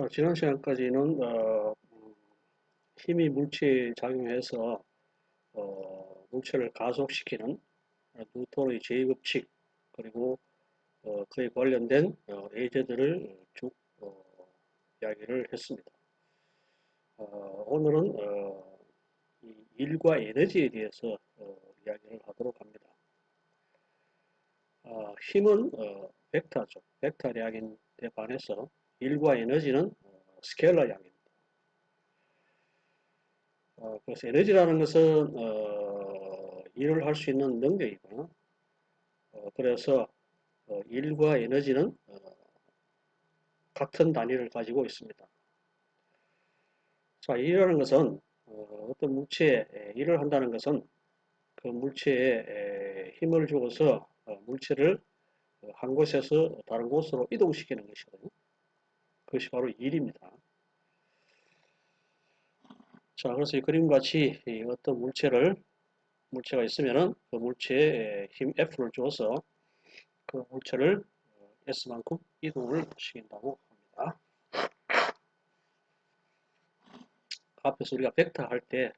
자, 지난 시간까지는 힘이 물체에 작용해서 물체를 가속시키는 뉴턴의 제2법칙 그리고 그에 관련된 예제들을 쭉 이야기를 했습니다. 오늘은 이 일과 에너지에 대해서 이야기를 하도록 합니다. 힘은 벡터죠. 벡터량인데 반해서 일과 에너지는 스케일러량입니다. 그래서 에너지라는 것은 일을 할 수 있는 능력이고요. 그래서 일과 에너지는 같은 단위를 가지고 있습니다. 자, 일이라는 것은 어떤 물체에 일을 한다는 것은 그 물체에 힘을 주어서 물체를 한 곳에서 다른 곳으로 이동시키는 것이거든요. 그것이 바로 일입니다. 자, 그래서 이 그림과 같이 어떤 물체가 있으면은 그 물체에 힘 F를 주어서 그 물체를 S만큼 이동을 시킨다고 합니다. 앞에서 우리가 벡터 할 때,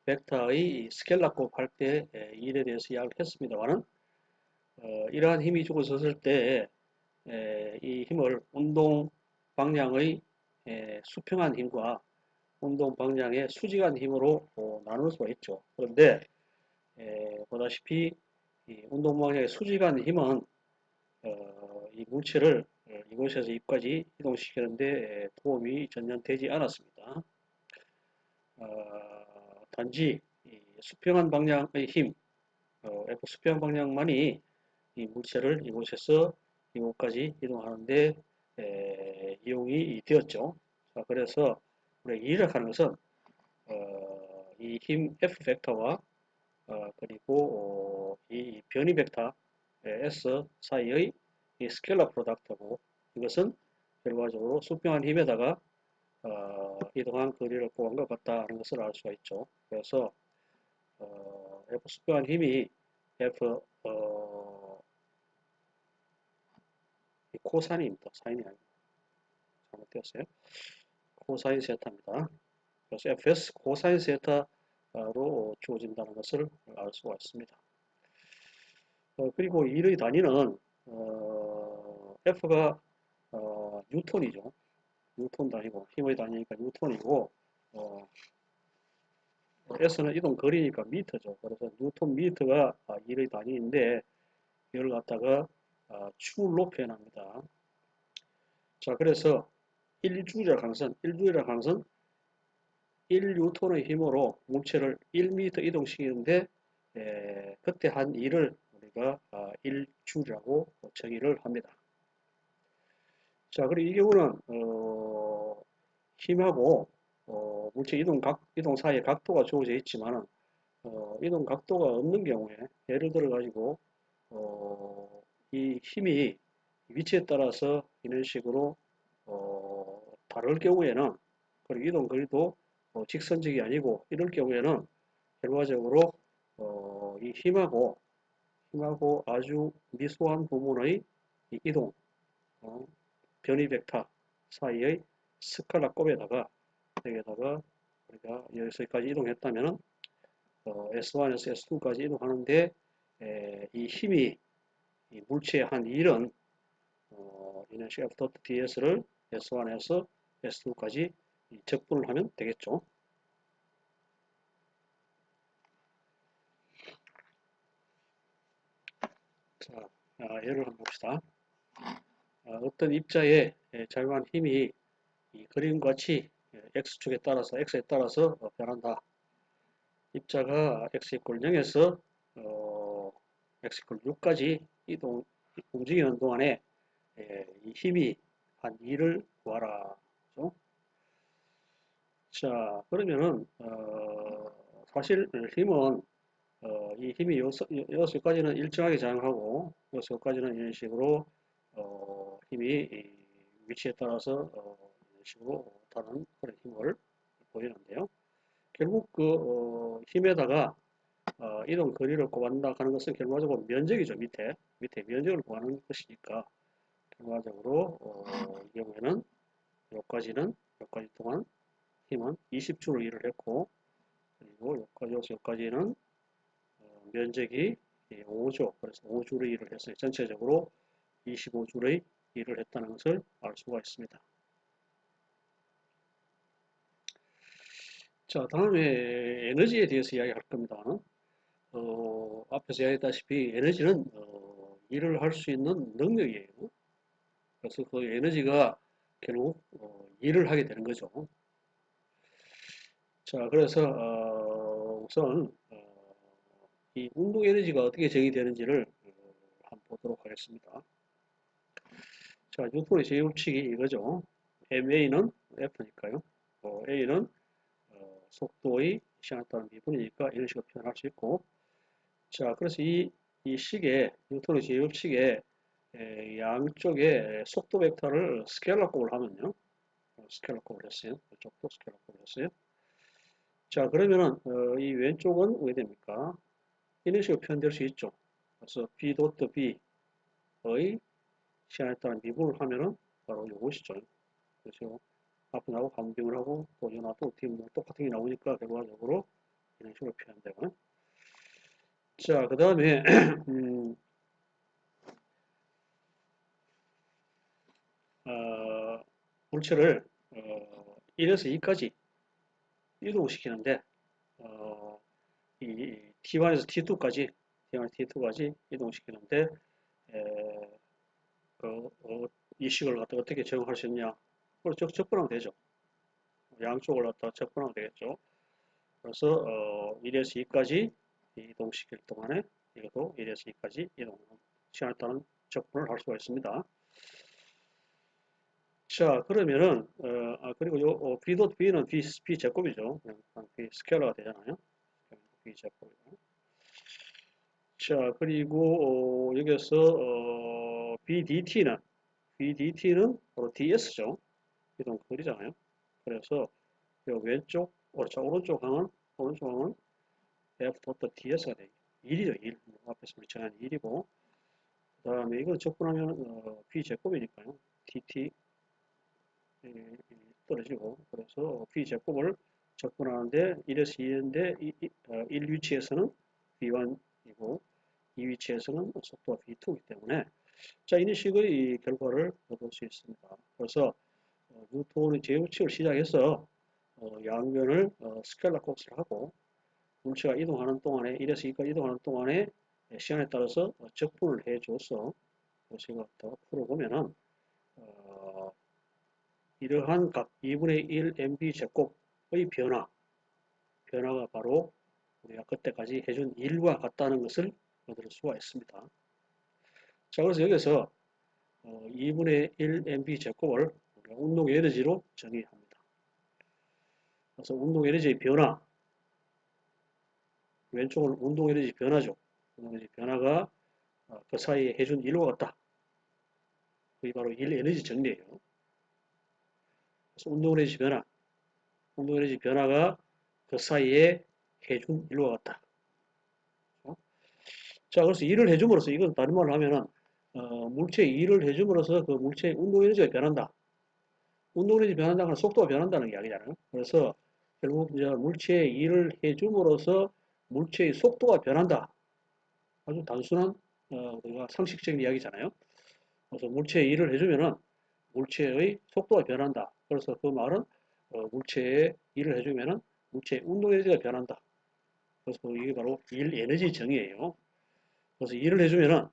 벡터의 스켈라 곱 할 때 일에 대해서 이야기를 했습니다만은, 이러한 힘이 주어졌을 때, 이 힘을 운동 방향의 수평한 힘과 운동 방향의 수직한 힘으로 나눌 수가 있죠. 그런데, 보다시피, 이 운동 방향의 수직한 힘은 이 물체를 이곳에서 이까지 이동시키는데 도움이 전혀 되지 않았습니다. 단지 수평한 방향의 힘, F 수평 방향만이 이 물체를 이곳에서 이곳까지 이동하는데 이용이 되었죠. 자, 그래서 우리가 일을 하는 것은 이 힘 F 벡터와 그리고 이 변이 벡터 S 사이의 이 스케일러 프로덕트고 이것은 결과적으로 수평한 힘에다가 이동한 거리를 구한 것 같다 하는 것을 알 수가 있죠. 그래서 F 수평한 힘이 F 코사인입니다. 사인이 아니고 잘못되었어요. 코사인 세타입니다. 그래서 Fs 코사인 세타로 주어진다는 것을 알 수가 있습니다. 그리고 일의 단위는 F가 뉴턴이죠. 뉴턴 단위고 힘의 단위니까 뉴턴이고 S는 이동 거리니까 미터죠. 그래서 뉴턴 미터가 일의 단위인데 이걸 갖다가 줄로 표현합니다. 자, 그래서 1주라 강선, 1뉴턴의 힘으로 물체를 1m 이동시키는데 그때 한 일을 우리가 1주라고 정의를 합니다. 자, 그리고 이 경우는 힘하고 물체 이동 사이에 각도가 주어져 있지만 이동 각도가 없는 경우에 예를 들어 가지고 이 힘이 위치에 따라서 이런 식으로 다를 경우에는 그리고 이동 거리도 직선적이 아니고 이럴 경우에는 결과적으로 이 힘하고 아주 미소한 부분의 이 이동 변이 벡터 사이의 스칼라 곱에다가 여기다가 우리가 여기서까지 이동했다면은 S1에서 S2까지 이동하는데 이 힘이 이 물체의 한 1은 이nertia F dot ds를 S1에서 S2까지 적분을 하면 되겠죠. 자, 예를 한번 봅시다. 어떤 입자에 작용한 힘이 이 그림과 같이 X축에 따라서 X에 따라서 변한다. 입자가 X 이퀄 0에서 X 이퀄 6까지 움직이는 동안에 이 힘이 한 2를 구하라. 그렇죠? 자, 그러면은 사실 힘은 이 힘이 여기서까지는 일정하게 작용하고 여기서까지는 이런 식으로 힘이 위치에 따라서 이런 식으로 다른 그런 힘을 보이는데요. 결국 그 힘에다가 이동 거리를 구한다 하는 것은 결과적으로 면적이죠. 밑에 면적을 구하는 것이니까 결과적으로 이 경우에는 여기까지 동안 힘은 20주를 일을 했고, 그리고 여기까지에서 여기까지는 면적이 5조, 그래서 5주를 일을 했어요. 전체적으로 25주의 일을 했다는 것을 알 수가 있습니다. 자, 다음에 에너지에 대해서 이야기할 겁니다. 앞에서 이야기했다시피 에너지는 일을 할 수 있는 능력이에요. 그래서 그 에너지가 결국 일을 하게 되는 거죠. 자, 그래서 우선 이 운동 에너지가 어떻게 정의되는지를 한번 보도록 하겠습니다. 자, 뉴턴의 제곱칙이 이거죠. ma는 F니까요. a는 속도의 시간에 따른 미분이니까 이런 식으로 표현할 수 있고, 자, 그래서 이 식에, 뉴턴의 제곱식에 양쪽에 속도 벡터를 스케일러 곱을 하면요. 스케일러 곱을 했어요. 이쪽도 스케일러 곱을 했어요. 자, 그러면은, 이 왼쪽은 왜 됩니까? 이런 식으로 표현될 수 있죠. 그래서 B 도트 B의 시간에 따른 미분을 하면은 바로 요것이죠. 그래서 앞에 나오고 반비을 하고 또 이거 나도 어떻게 뭐 똑같은 게 나오니까 결과적으로 이런 식으로 표현되고. 자, 그 다음에 물체를 1에서 2까지 이동시키는데 이 T1에서 T2까지 T1에서 T2까지 이동시키는데 에, 이 식을 갖다 어떻게 적용할 수 있냐? 그걸 적분하면 되죠. 양쪽을 갖다 적분하면 되겠죠. 그래서 1에서 2까지 이동시킬 동안에 이것도 1에서 2까지 이동 시간에 따른 적분을 할 수가 있습니다. 자, 그러면은 그리고 요 B 도 B는 B 제곱이죠. B 스케일러가 되잖아요. B 제곱이고. 자, 그리고 여기서 BDT는 바로 DS죠. 이동 거리잖아요. 그래서 요 왼쪽, 오른쪽 항은 F 도트 DS가 돼요. 1이죠, 1. 앞에서 우리 정한 1이고. 그 다음에 이걸 적분하면 B 제곱이니까요. DT 떨어지고. 그래서 B 제곱을 적분하는데 1에서 2인데 1 위치에서는 B1이고 2 위치에서는 속도가 B2이기 때문에 자, 이런 식의 결과를 얻을 수 있습니다. 그래서 뉴턴의 제곱칙을 시작해서 양면을 스켈라 곱을 하고 물체가 이동하는 동안에 1에서 2까지 이동하는 동안에 시간에 따라서 적분을 해줘서 제가 더 풀어보면은 이러한 각 2분의 1 mv 제곱의 변화가 바로 우리가 그때까지 해준 1과 같다는 것을 얻을 수가 있습니다. 자, 그래서 여기서 2분의 1 mv 제곱을 운동 에너지로 정의합니다. 그래서 운동 에너지의 변화, 왼쪽은 운동 에너지 변화죠. 운동 에너지 변화가 그 사이에 해준 1과 같다. 그게 바로 1 에너지 정리예요. 그래서 운동 에너지 변화가 그 사이에 해준 1과 같다. 자, 그래서 일을 해줌으로써, 이건 다른 말로 하면은, 물체에 일을 해줌으로써 그 물체의 운동 에너지가 변한다. 운동 에너지 변한다는 건 속도가 변한다는 이야기잖아요. 그래서 결국 이제 물체에 일을 해줌으로써 물체의 속도가 변한다. 아주 단순한, 우리가 상식적인 이야기잖아요. 그래서 물체에 일을 해주면은 물체의 속도가 변한다. 그래서 그 말은, 물체에 일을 해주면은 물체의 운동 에너지가 변한다. 그래서 이게 바로 일 에너지 정의예요. 그래서 일을 해주면은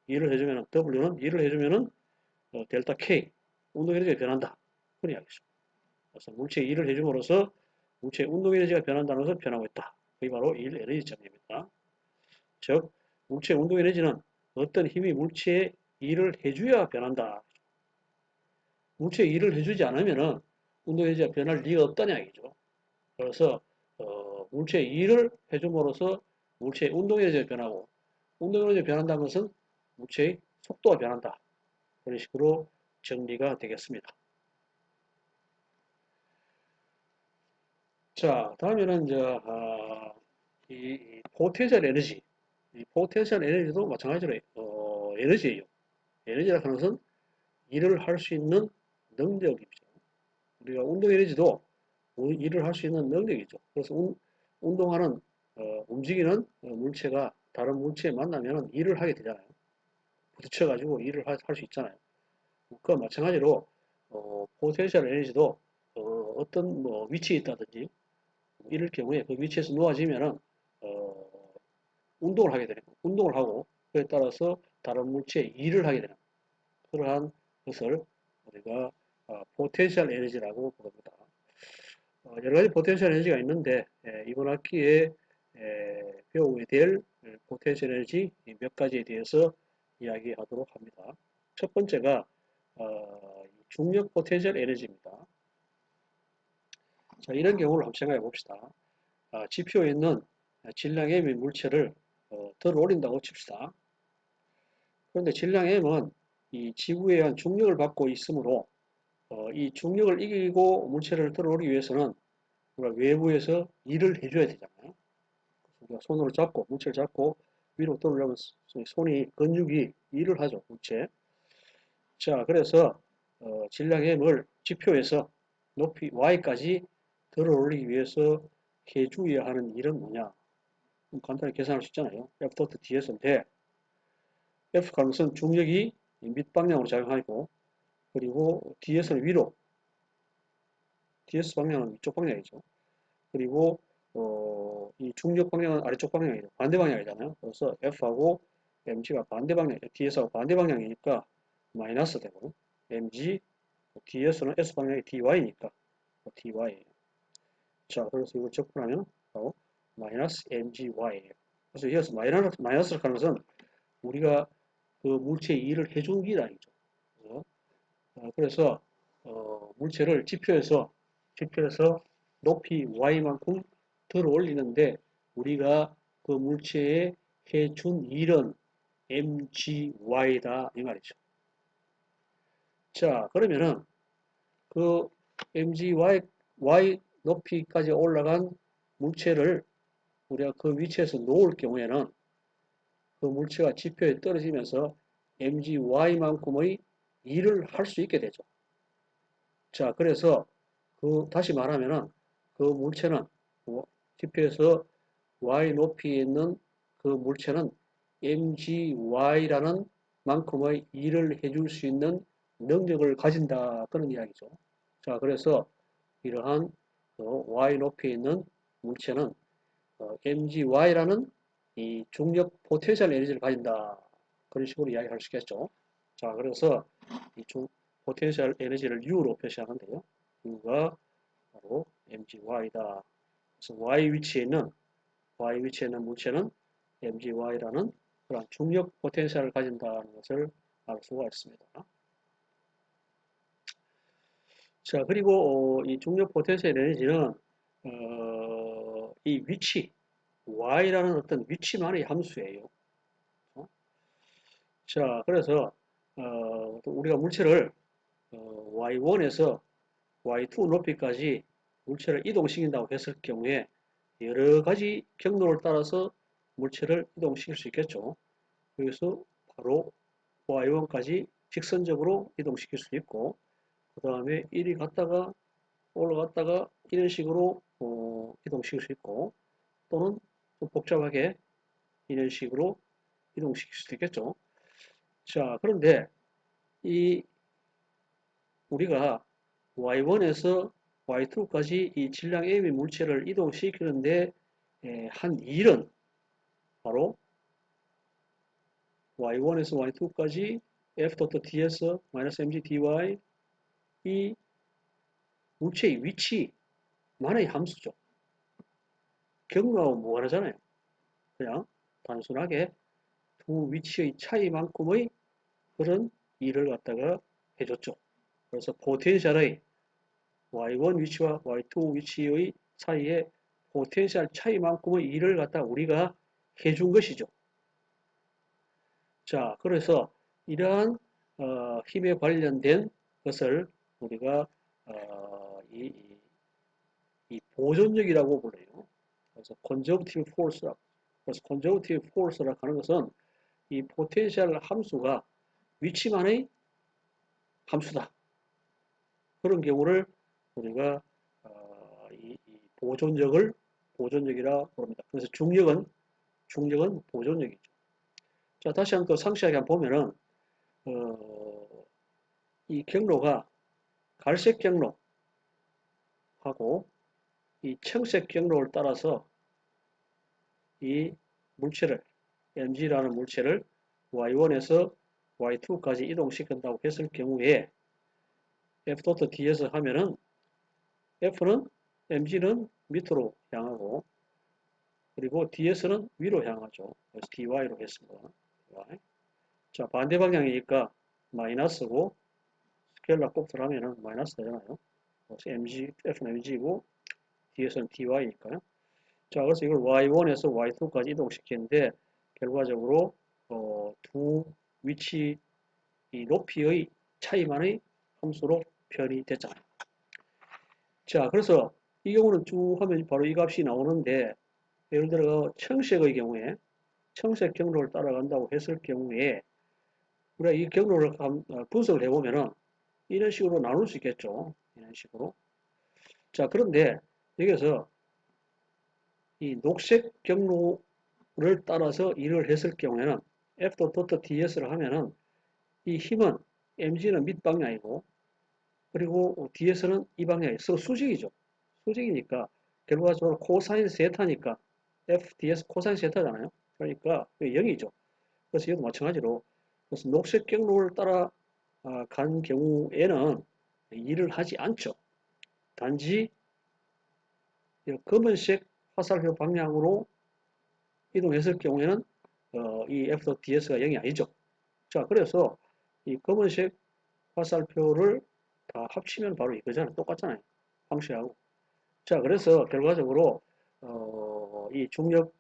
W는 일을 해주면은 델타 K 운동 에너지가 변한다. 그런 이야기죠. 그래서 물체에 일을 해줌으로써 물체의 운동 에너지가 변한다는 것을 표현하고 있다. 그게 바로 일 에너지 정의입니다. 즉 물체의 운동 에너지는 어떤 힘이 물체에 일을 해줘야 변한다. 물체에 일을 해주지 않으면은 운동 에너지가 변할 리가 없다는 이야기죠. 그래서 물체에 일을 해줌으로써 물체의 운동 에너지가 변하고 운동 에너지가 변한다는 것은 물체의 속도가 변한다. 그런 식으로 정리가 되겠습니다. 자, 다음에는 이제 이 포텐셜 에너지, 이 포텐셜 에너지도 마찬가지로 에너지예요. 에너지라 하는 것은 일을 할 수 있는 능력이죠. 우리가 운동 에너지도 일을 할 수 있는 능력이죠. 그래서 운동하는 움직이는 물체가 다른 물체에 만나면 일을 하게 되잖아요. 부딪혀가지고 일을 할 수 있잖아요. 그와 마찬가지로 포텐셜 에너지도 어떤 뭐 위치에 있다든지 이럴 경우에 그 위치에서 놓아지면은 운동을 하게 되는 거예요. 운동을 하고 그에 따라서 다른 물체에 일을 하게 되는 그러한 것을 우리가 포텐셜 에너지라고 부릅니다. 여러 가지 포텐셜 에너지가 있는데 이번 학기에 배우게 될 포텐셜 에너지 몇 가지에 대해서 이야기하도록 합니다. 첫 번째가 중력 포텐셜 에너지입니다. 자, 이런 경우를 한번 생각해 봅시다. 지표에 있는 질량 M의 물체를 덜 올린다고 칩시다. 그런데 질량 M은 이 지구에 의한 중력을 받고 있으므로 이 중력을 이기고 물체를 들어 올리기 위해서는 우리가 외부에서 일을 해줘야 되잖아요. 우리가 손으로 잡고 물체를 잡고 위로 들어오려면 손이 근육이 일을 하죠. 물체. 자, 그래서 질량 M을 지표에서 높이 Y까지 들어 올리기 위해서 해주어야 하는 일은 뭐냐? 간단히 계산할 수 있잖아요. F 도트 DS인데 F 가능성 중력이 밑방향으로 작용하고 그리고 DS는 위로 DS 방향은 위쪽 방향이죠. 그리고 이 중력 방향은 아래쪽 방향이죠. 반대 방향이잖아요. 그래서 F하고 mg가 반대 방향, DS하고 반대 방향이니까 마이너스 되고 mg, DS는 S 방향이 dy니까 dy예요. 자, 그래서 이걸 적분하면 바로 마이너스 mgy예요. 그래서 이어서 마이너스를 하는 것은 우리가 그 물체에 일을 해준 기라이죠. 그래서 물체를 지표에서 높이 y만큼 들어 올리는데 우리가 그 물체에 해준 일은 mgy다 이 말이죠. 자, 그러면은 그 mgy y 높이까지 올라간 물체를 우리가 그 위치에서 놓을 경우에는 그 물체가 지표에 떨어지면서 mgy만큼의 일을 할 수 있게 되죠. 자, 그래서 다시 말하면은 그 물체는 지표에서 y 높이에 있는 그 물체는 mgy라는 만큼의 일을 해줄 수 있는 능력을 가진다 그런 이야기죠. 자, 그래서 이러한 y 높이에 있는 물체는 mgy라는 이 중력 포텐셜 에너지를 가진다 그런 식으로 이야기할 수 있겠죠. 자, 그래서 이 포텐셜 에너지를 U로 표시하는데요. U가 바로 mgy다. 그래서 y 위치에 있는 물체는 mgy라는 그런 중력 포텐셜을 가진다는 것을 알 수가 있습니다. 자, 그리고 이 중력 포텐셜 에너지는 이 위치, y라는 어떤 위치만의 함수예요. 자, 그래서 우리가 물체를 y1에서 y2 높이까지 물체를 이동시킨다고 했을 경우에 여러 가지 경로를 따라서 물체를 이동시킬 수 있겠죠. 그래서 바로 y1까지 직선적으로 이동시킬 수 있고 그 다음에 이리 갔다가 올라갔다가 이런 식으로 이동시킬 수 있고 또는 좀 복잡하게 이런 식으로 이동시킬 수도 있겠죠. 자, 그런데 이 우리가 y1에서 y2까지 이 질량 m의 물체를 이동시키는데 한 일은 바로 y1에서 y2까지 f.ds -mg dy 이 물체의 위치만의 함수죠. 경로하고 무관하잖아요. 그냥 단순하게 두 위치의 차이만큼의 그런 일을 갖다가 해줬죠. 그래서 포텐셜의 y1 위치와 y2 위치의 사이에 포텐셜 차이만큼의 일을 갖다 우리가 해준 것이죠. 자, 그래서 이러한 힘에 관련된 것을 우리가 이 보존력이라고 불러요. 그래서 conservative force라. 그래서 conservative force라 하는 것은 이 포텐셜 함수가 위치만의 함수다. 그런 경우를 우리가 이 보존력이라 부릅니다. 그래서 중력은 보존력이죠. 자, 다시 한번 또 상세하게 한번 보면은 이 경로가 갈색 경로하고 이 청색 경로를 따라서 이 물체를 mg라는 물체를 y1에서 y2까지 이동시킨다고 했을 경우에 f.ds 하면은 f는 mg는 밑으로 향하고 그리고 ds는 위로 향하죠. 그래서 dy로 했습니다. 자, 반대 방향이니까 마이너스고 스케일러 곱들 하면은 마이너스 되잖아요. 그래서 f는 mg고 ds는 dy니까요. 자, 그래서 이걸 y1에서 y2까지 이동시키는데 결과적으로 두 위치 이 높이의 차이만의 함수로 표현이 됐잖아요. 자, 그래서 이 경우는 쭉 하면 바로 이 값이 나오는데 예를 들어 청색의 경우에 청색 경로를 따라간다고 했을 경우에 우리가 이 경로를 분석을 해보면은 이런 식으로 나눌 수 있겠죠. 이런 식으로. 자, 그런데 여기서 이 녹색 경로를 따라서 일을 했을 경우에는 f.ds를 하면은 이 힘은 mg는 밑방향이고 그리고 ds는 이 방향이 서로 수직이죠. 수직이니까 결과적으로 코사인 세타니까 fds 코사인 세타잖아요. 그러니까 0이죠. 그래서 이것도 마찬가지로 그래서 녹색 경로를 따라 간 경우에는 일을 하지 않죠. 단지 검은색 화살표 방향으로 이동했을 경우에는 이 f.ds가 0이 아니죠. 자, 그래서 이 검은색 화살표를 다 합치면 바로 이거잖아요. 똑같잖아요. 방식하고. 자, 그래서 결과적으로 이 중력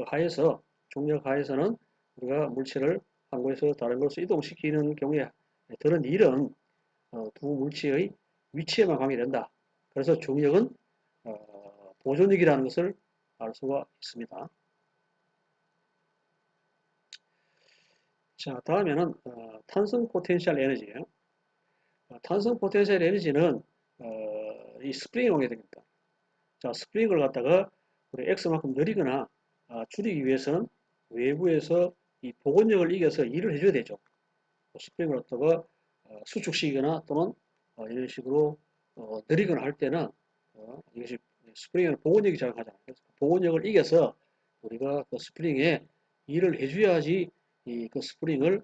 하에서는 우리가 물체를 한 곳에서 다른 곳으로 이동시키는 경우에 드는 일은 두 물체의 위치에만 관계된다. 그래서 중력은 보존력이라는 것을 알 수가 있습니다. 자, 다음에는 탄성 포텐셜 에너지예요. 탄성 포텐셜 에너지는 이 스프링에 관계됩니다. 자, 스프링을 갖다가 우리 X만큼 느리거나 줄이기 위해서는 외부에서 이 복원력을 이겨서 일을 해줘야 되죠. 스프링을 갖다가 수축시키거나 또는 이런 식으로 느리거나 할 때는 이것이 스프링에는 복원력이 작용하잖아요. 그래서 복원력을 이겨서 우리가 그 스프링에 일을 해줘야지 이 그 스프링을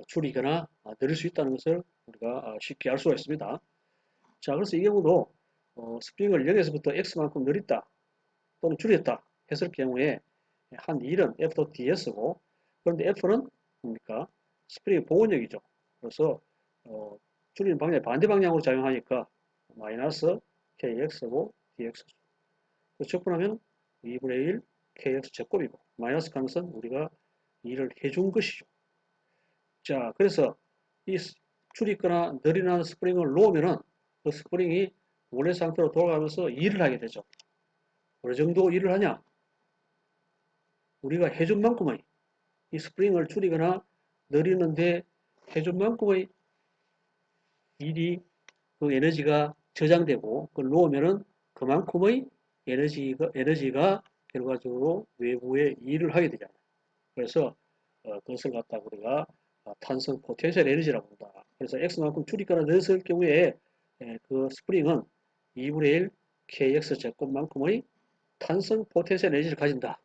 줄이거나 늘릴 수 있다는 것을 우리가 쉽게 알 수가 있습니다. 자, 그래서 이 경우도 스프링을 0에서부터 X만큼 늘렸다 또는 줄였다 했을 경우에 한 1은 F.ds고 그런데 F는 뭡니까? 스프링의 복원력이죠. 그래서 줄이는 방향이 반대 방향으로 작용하니까 마이너스 kx고 dx 적분하면 2분의 1 kx 제곱이고 마이너스 값은 우리가 일을 해준 것이죠. 자, 그래서 이 줄이거나 늘어나는 스프링을 놓으면은 그 스프링이 원래 상태로 돌아가면서 일을 하게 되죠. 어느 정도 일을 하냐? 우리가 해준 만큼의 이 스프링을 줄이거나 늘리는데 해준 만큼의 일이 그 에너지가 저장되고 그걸 놓으면은 그만큼의 에너지가 결과적으로 외부에 일을 하게 되잖아요. 그래서 그것을 갖다 우리가 탄성 포텐셜 에너지라고 한다. 그래서 X만큼 줄이거나 늘었을 경우에 그 스프링은 2분의 1 kx 제곱만큼의 탄성 포텐셜 에너지를 가진다.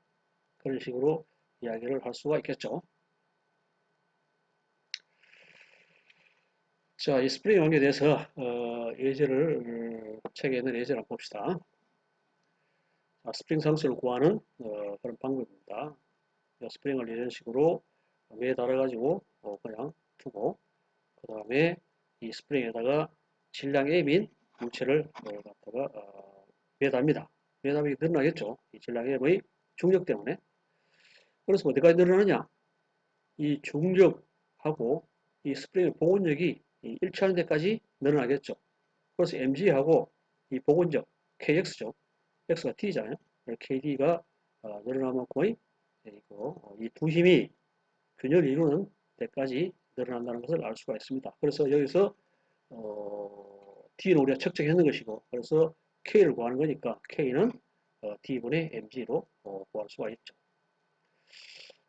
그런 식으로 이야기를 할 수가 있겠죠. 자, 이 스프링 관계에 대해서 예제를 책에 있는 예제를 한번 봅시다. 자, 스프링 상수를 구하는 그런 방법입니다. 스프링을 이런 식으로 매달아가지고 그냥 두고 그 다음에 이 스프링에다가 질량 M인 물체를 갖다가 매답니다. 매답이 늘어나겠죠. 이 질량 M의 중력 때문에. 그래서 어디까지 늘어나느냐? 이 중력하고 이 스프링의 복원력이 일치하는 데까지 늘어나겠죠. 그래서 mg하고 이 복원력 kx죠. x가 t잖아요. kd가 늘어난 만큼의 이 두 힘이 균형을 이루는 데까지 늘어난다는 것을 알 수가 있습니다. 그래서 여기서 D는 우리가 측정했는 것이고, 그래서 K를 구하는 거니까 K는 D분의 mg로 구할 수가 있죠.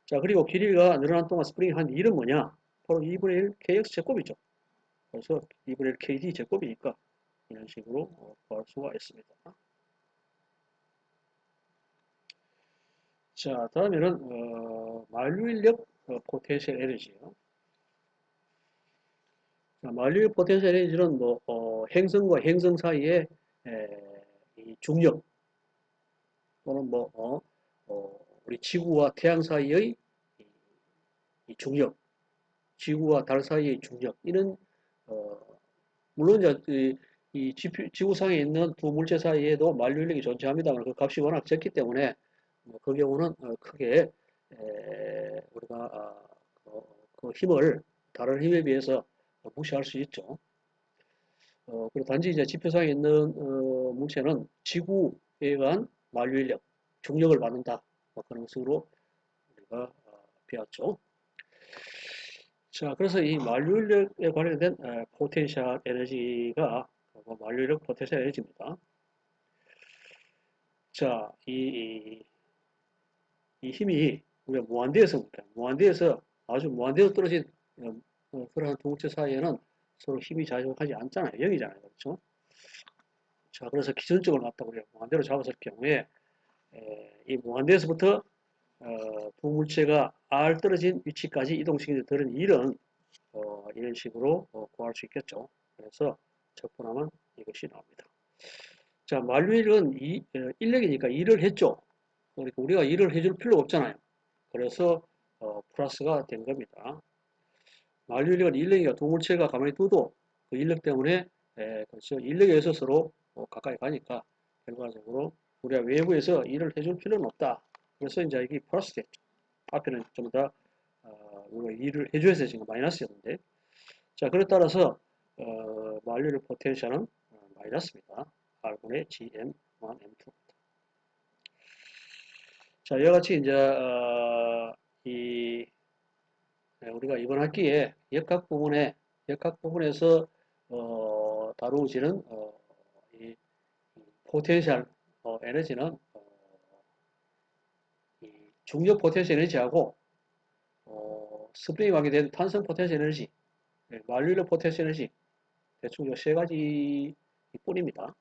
자, 그리고 길이가 늘어난 동안 스프링이 한 일은 뭐냐? 바로 2분의 1 kx 제곱이죠. 그래서 2분의 1 kd 제곱이니까 이런 식으로 구할 수가 있습니다. 자, 다음에는 만류인력 포텐셜 에너지요. 자, 만류인력 포텐셜 에너지는 뭐 행성과 행성 사이의 이 중력 또는 뭐 우리 지구와 태양 사이의 이 중력, 지구와 달 사이의 중력 이런 물론 이제 지구상에 있는 두 물체 사이에도 만류인력이 존재합니다만 그 값이 워낙 적기 때문에 그 경우는 크게 우리가 그 힘을 다른 힘에 비해서 무시할 수 있죠. 그리고 단지 이제 지표상에 있는 물체는 지구에 의한 만류인력, 중력을 받는다. 뭐 그런 식으로 우리가 배웠죠. 자, 그래서 이 만류인력에 관련된 포텐셜 에너지가 만류인력 포텐셜 에너지입니다. 자, 이 힘이 우리가 무한대에서 볼까요? 무한대에서 아주 무한대로 떨어진 그러한 두 물체 사이에는 서로 힘이 작용하지 않잖아요. 0이잖아요. 그렇죠? 자, 그래서 기준점을 갖다 우리가 무한대로 잡았을 경우에 이 무한대에서부터 두 물체가 R 떨어진 위치까지 이동시키는 들은 일은 이런 식으로 구할 수 있겠죠. 그래서 적분하면 이것이 나옵니다. 자, 만류일은 인력이니까 일을 했죠. 그러니까 우리가 일을 해줄 필요가 없잖아요. 그래서 플러스가 된 겁니다. 만류인력은 인력이가 두 물체가 가만히 둬도 그 인력 때문에 그렇죠. 인력에 의해서 서로 가까이 가니까 결과적으로 우리가 외부에서 일을 해줄 필요는 없다. 그래서 이제 이게 플러스 됐죠. 앞에는 좀 더 우리가 일을 해줘야 지금 마이너스였는데 자, 그에 따라서 만류인력 포텐셜은 마이너스입니다. R분의 GM1, M2. 자, 이와 같이 이제 우리가 이번 학기에 역학 부분에서 다루어지는 이 포텐셜 에너지는 이 중력 포텐셜 에너지하고 스프링에 관계된 탄성 포텐셜 에너지, 만류인력 포텐셜 에너지 대충 이 세 가지 뿐입니다.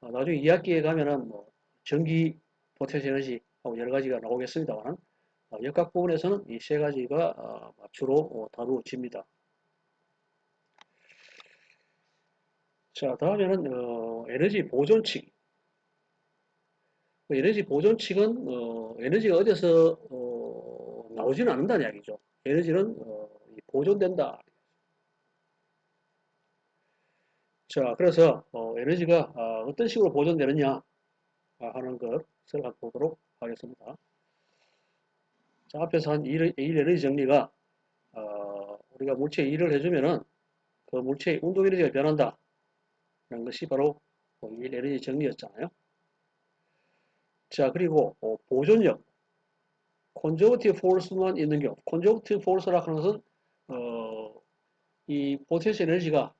나중에 2학기에 가면은 뭐 전기 포텐셜 에너지 하고 여러 가지가 나오겠습니다만 역학 부분에서는 이 세 가지가 주로 다루어집니다. 자, 다음에는 에너지 보존칙. 에너지 보존칙은 에너지가 어디서 나오지는 않는다는 이야기죠. 에너지는 보존된다. 자, 그래서 에너지가 어떤 식으로 보존되느냐 하는 것을 한번 보도록 하겠습니다. 자, 앞에서 한 일 에너지 정리가 우리가 물체에 일을 해주면은 그 물체의 운동 에너지가 변한다. 라는 것이 바로 일 에너지 정리였잖아요. 자, 그리고 보존력, conjunctive force만 있는 경우, conjunctive force라고 하는 것은 이 포텐셜 에너지가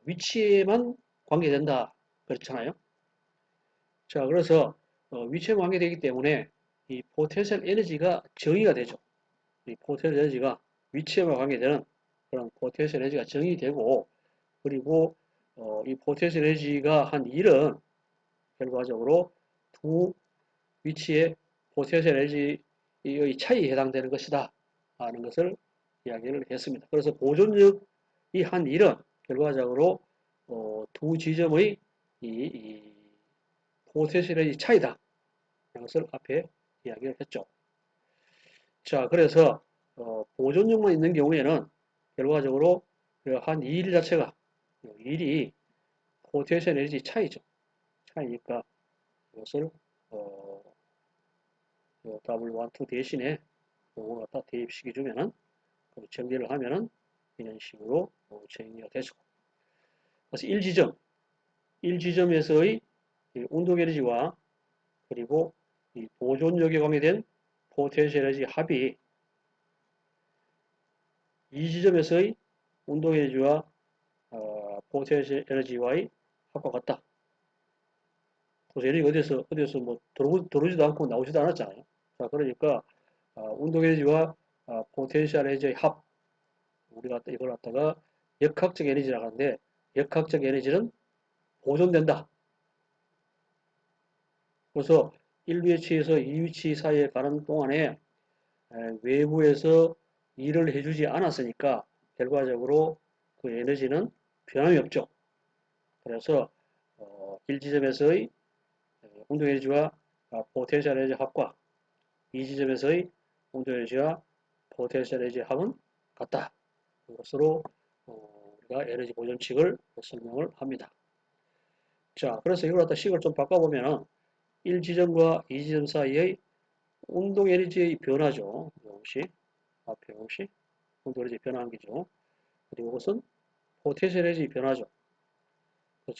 위치에만 관계된다 그렇잖아요. 자, 그래서 위치에만 관계되기 때문에 이 포텐셜 에너지가 정의가 되죠. 이 포텐셜 에너지가 위치에만 관계되는 그런 포텐셜 에너지가 정의되고 그리고 이 포텐셜 에너지가 한 일은 결과적으로 두 위치의 포텐셜 에너지의 차이에 해당되는 것이다 하는 것을 이야기를 했습니다. 그래서 보존력이 한 일은 결과적으로 두 지점의 이 포텐셜 에너지 차이다 하는 것을 앞에 이야기를 했죠. 자, 그래서 보존력만 있는 경우에는 결과적으로 한 일 자체가 일이 포텐셜 에너지 차이죠. 차이니까 이것을 W12 대신에 요걸 갖다 대입시켜주면은 정리를 하면은 이런 식으로 정리가 되죠. 그래서 1지점에서의 운동 에너지와 그리고 이 보존력에 관계된 포텐셜 에너지 합이 2지점에서의 운동 에너지와 포텐셜 에너지와의 합과 같다. 그래서 에너지가 어디서 뭐 들어오지도 않고 나오지도 않았잖아요. 자, 그러니까 운동 에너지와 포텐셜 에너지의 합, 우리가 이걸 갖다가 역학적 에너지라고 하는데, 역학적 에너지는 보존된다. 그래서 1위치에서 2위치 사이에 가는 동안에 외부에서 일을 해주지 않았으니까 결과적으로 그 에너지는 변함이 없죠. 그래서 1지점에서의 운동 에너지와 포텐셜 에너지 합과 2지점에서의 운동 에너지와 포텐셜 에너지 합은 같다. 이것으로 우리가 에너지 보존칙을 설명을 합니다. 자, 그래서 이걸 갖다 식을 좀 바꿔보면 1지점과 2지점 사이의 운동 에너지의 변화죠. 이것이 앞에 이것이 운동 에너지 변화한 게죠. 그리고 이것은 포텐셜 에너지 변화죠.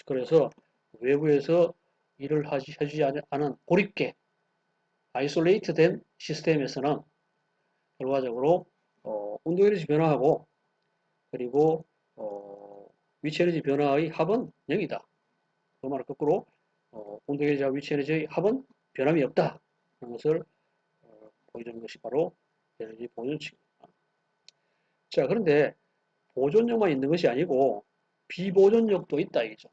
그래서 외부에서 일을 해주지 않은 고립계, 아이솔레이트된 시스템에서는 결과적으로 운동 에너지 변화하고 그리고 위치 에너지 변화의 합은 0이다. 그 말은 거꾸로 운동 에너지와 위치 에너지의 합은 변함이 없다. 하는 것을 보여주는 것이 바로 에너지 보존칙입니다. 자, 그런데 보존력만 있는 것이 아니고 비보존력도 있다 이거죠.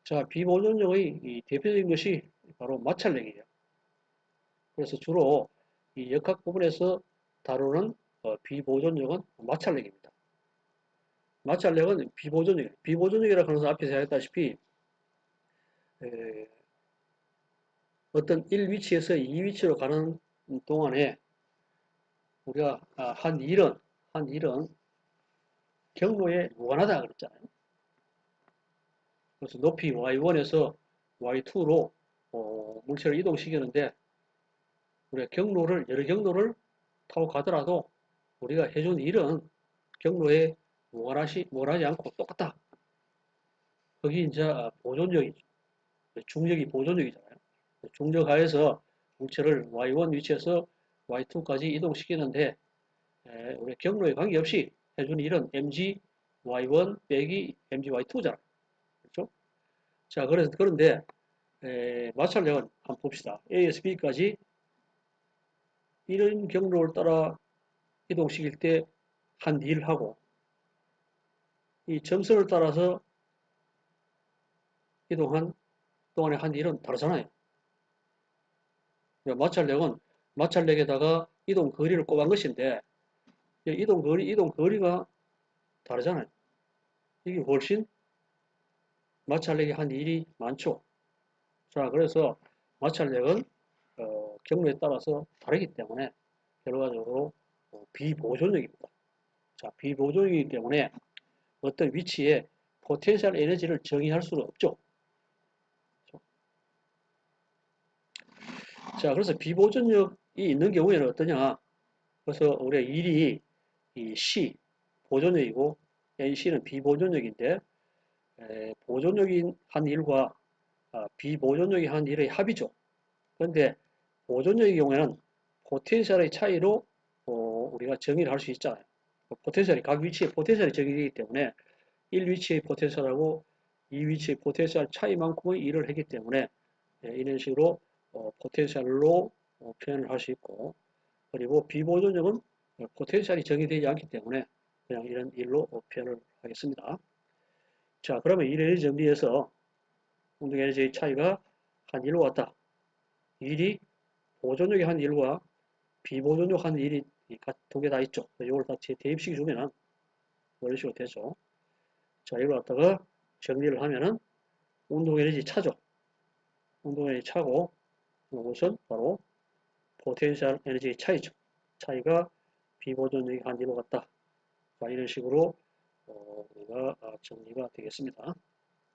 자, 비보존력의 대표적인 것이 바로 마찰력이에요. 그래서 주로 이 역학 부분에서 다루는 비보존력은 마찰력입니다. 마찰력은 비보존력이에요. 비보존력이라고 하는 것은 앞에서 했다시피 어떤 1위치에서 2위치로 가는 동안에 우리가 한 일은 경로에 무관하다 그랬잖아요. 그래서 높이 y1에서 y2로 물체를 이동시키는데 우리가 여러 경로를 타고 가더라도 우리가 해준 일은 경로에 무관하지 않고 똑같다. 거기 이제 보존력이죠. 중력이 보존력이잖아요. 중력 하에서 물체를 y1 위치에서 y2까지 이동시키는데 우리 경로에 관계없이 해준 일은 mg y1 빼기 mg y2잖아요. 그렇죠? 자, 그런데 마찰력은 한번 봅시다. A에서 B까지 이런 경로를 따라 이동시킬 때 한 일하고 이 점선을 따라서 이동한 동안에 한 일은 다르잖아요. 그러니까 마찰력에다가 이동 거리를 꼽은 것인데 이동 거리가 다르잖아요. 이게 훨씬 마찰력이 한 일이 많죠. 자, 그래서 마찰력은 경로에 따라서 다르기 때문에 결과적으로 비보존력입니다. 자, 비보존이기 때문에 어떤 위치에 포텐셜 에너지를 정의할 수는 없죠. 자, 그래서 비보존력이 있는 경우에는 어떠냐? 그래서 우리가 일이 이 C 보존력이고 NC는 비보존력인데 보존력인 한 일과 비보존력이 한 일의 합이죠. 그런데 보존력의 경우에는 포텐셜의 차이로 우리가 정의를 할 수 있잖아요. 포텐셜이 각 위치에 포텐셜이 정의되기 때문에 1위치의 포텐셜하고 2위치의 포텐셜 차이만큼의 일을 했기 때문에 이런 식으로 포텐셜로 표현을 할 수 있고 그리고 비보존력은 포텐셜이 정의되지 않기 때문에 그냥 이런 일로 표현을 하겠습니다. 자, 그러면 이 에너지 정리해서 운동 에너지의 차이가 한 1로 왔다. 일이 보존력이 한 1과 비보존력 한 1이 두 개 다 있죠. 이걸 다 대입시켜 주면은 이런 식으로 되죠. 자, 이걸 갖다가 정리를 하면은 운동 에너지 차죠. 운동 에너지 차고 이것은 바로 포텐셜 에너지의 차이죠. 차이가 비보존력이 한 1로 갔다. 자, 이런 식으로 우리가 정리가 되겠습니다.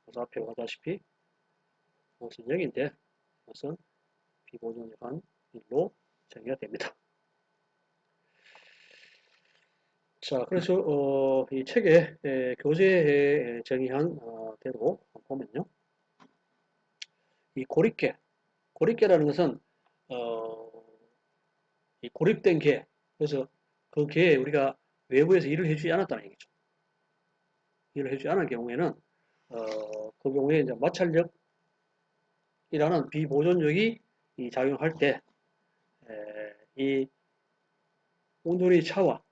그래서 앞에 보다시피 이것은 0인데 이것은 비보존력 한 1로 정의가 됩니다. 자, 그래서 이 책에 교재에 정의한 대로 보면요. 이 고립계라는 것은 이 고립된 계, 그래서 그 계에 우리가 외부에서 일을 해주지 않았다는 얘기죠. 일을 해주지 않은 경우에는 그 경우에 이제 마찰력이라는 비보존력이 작용할 때 이 온도의 차와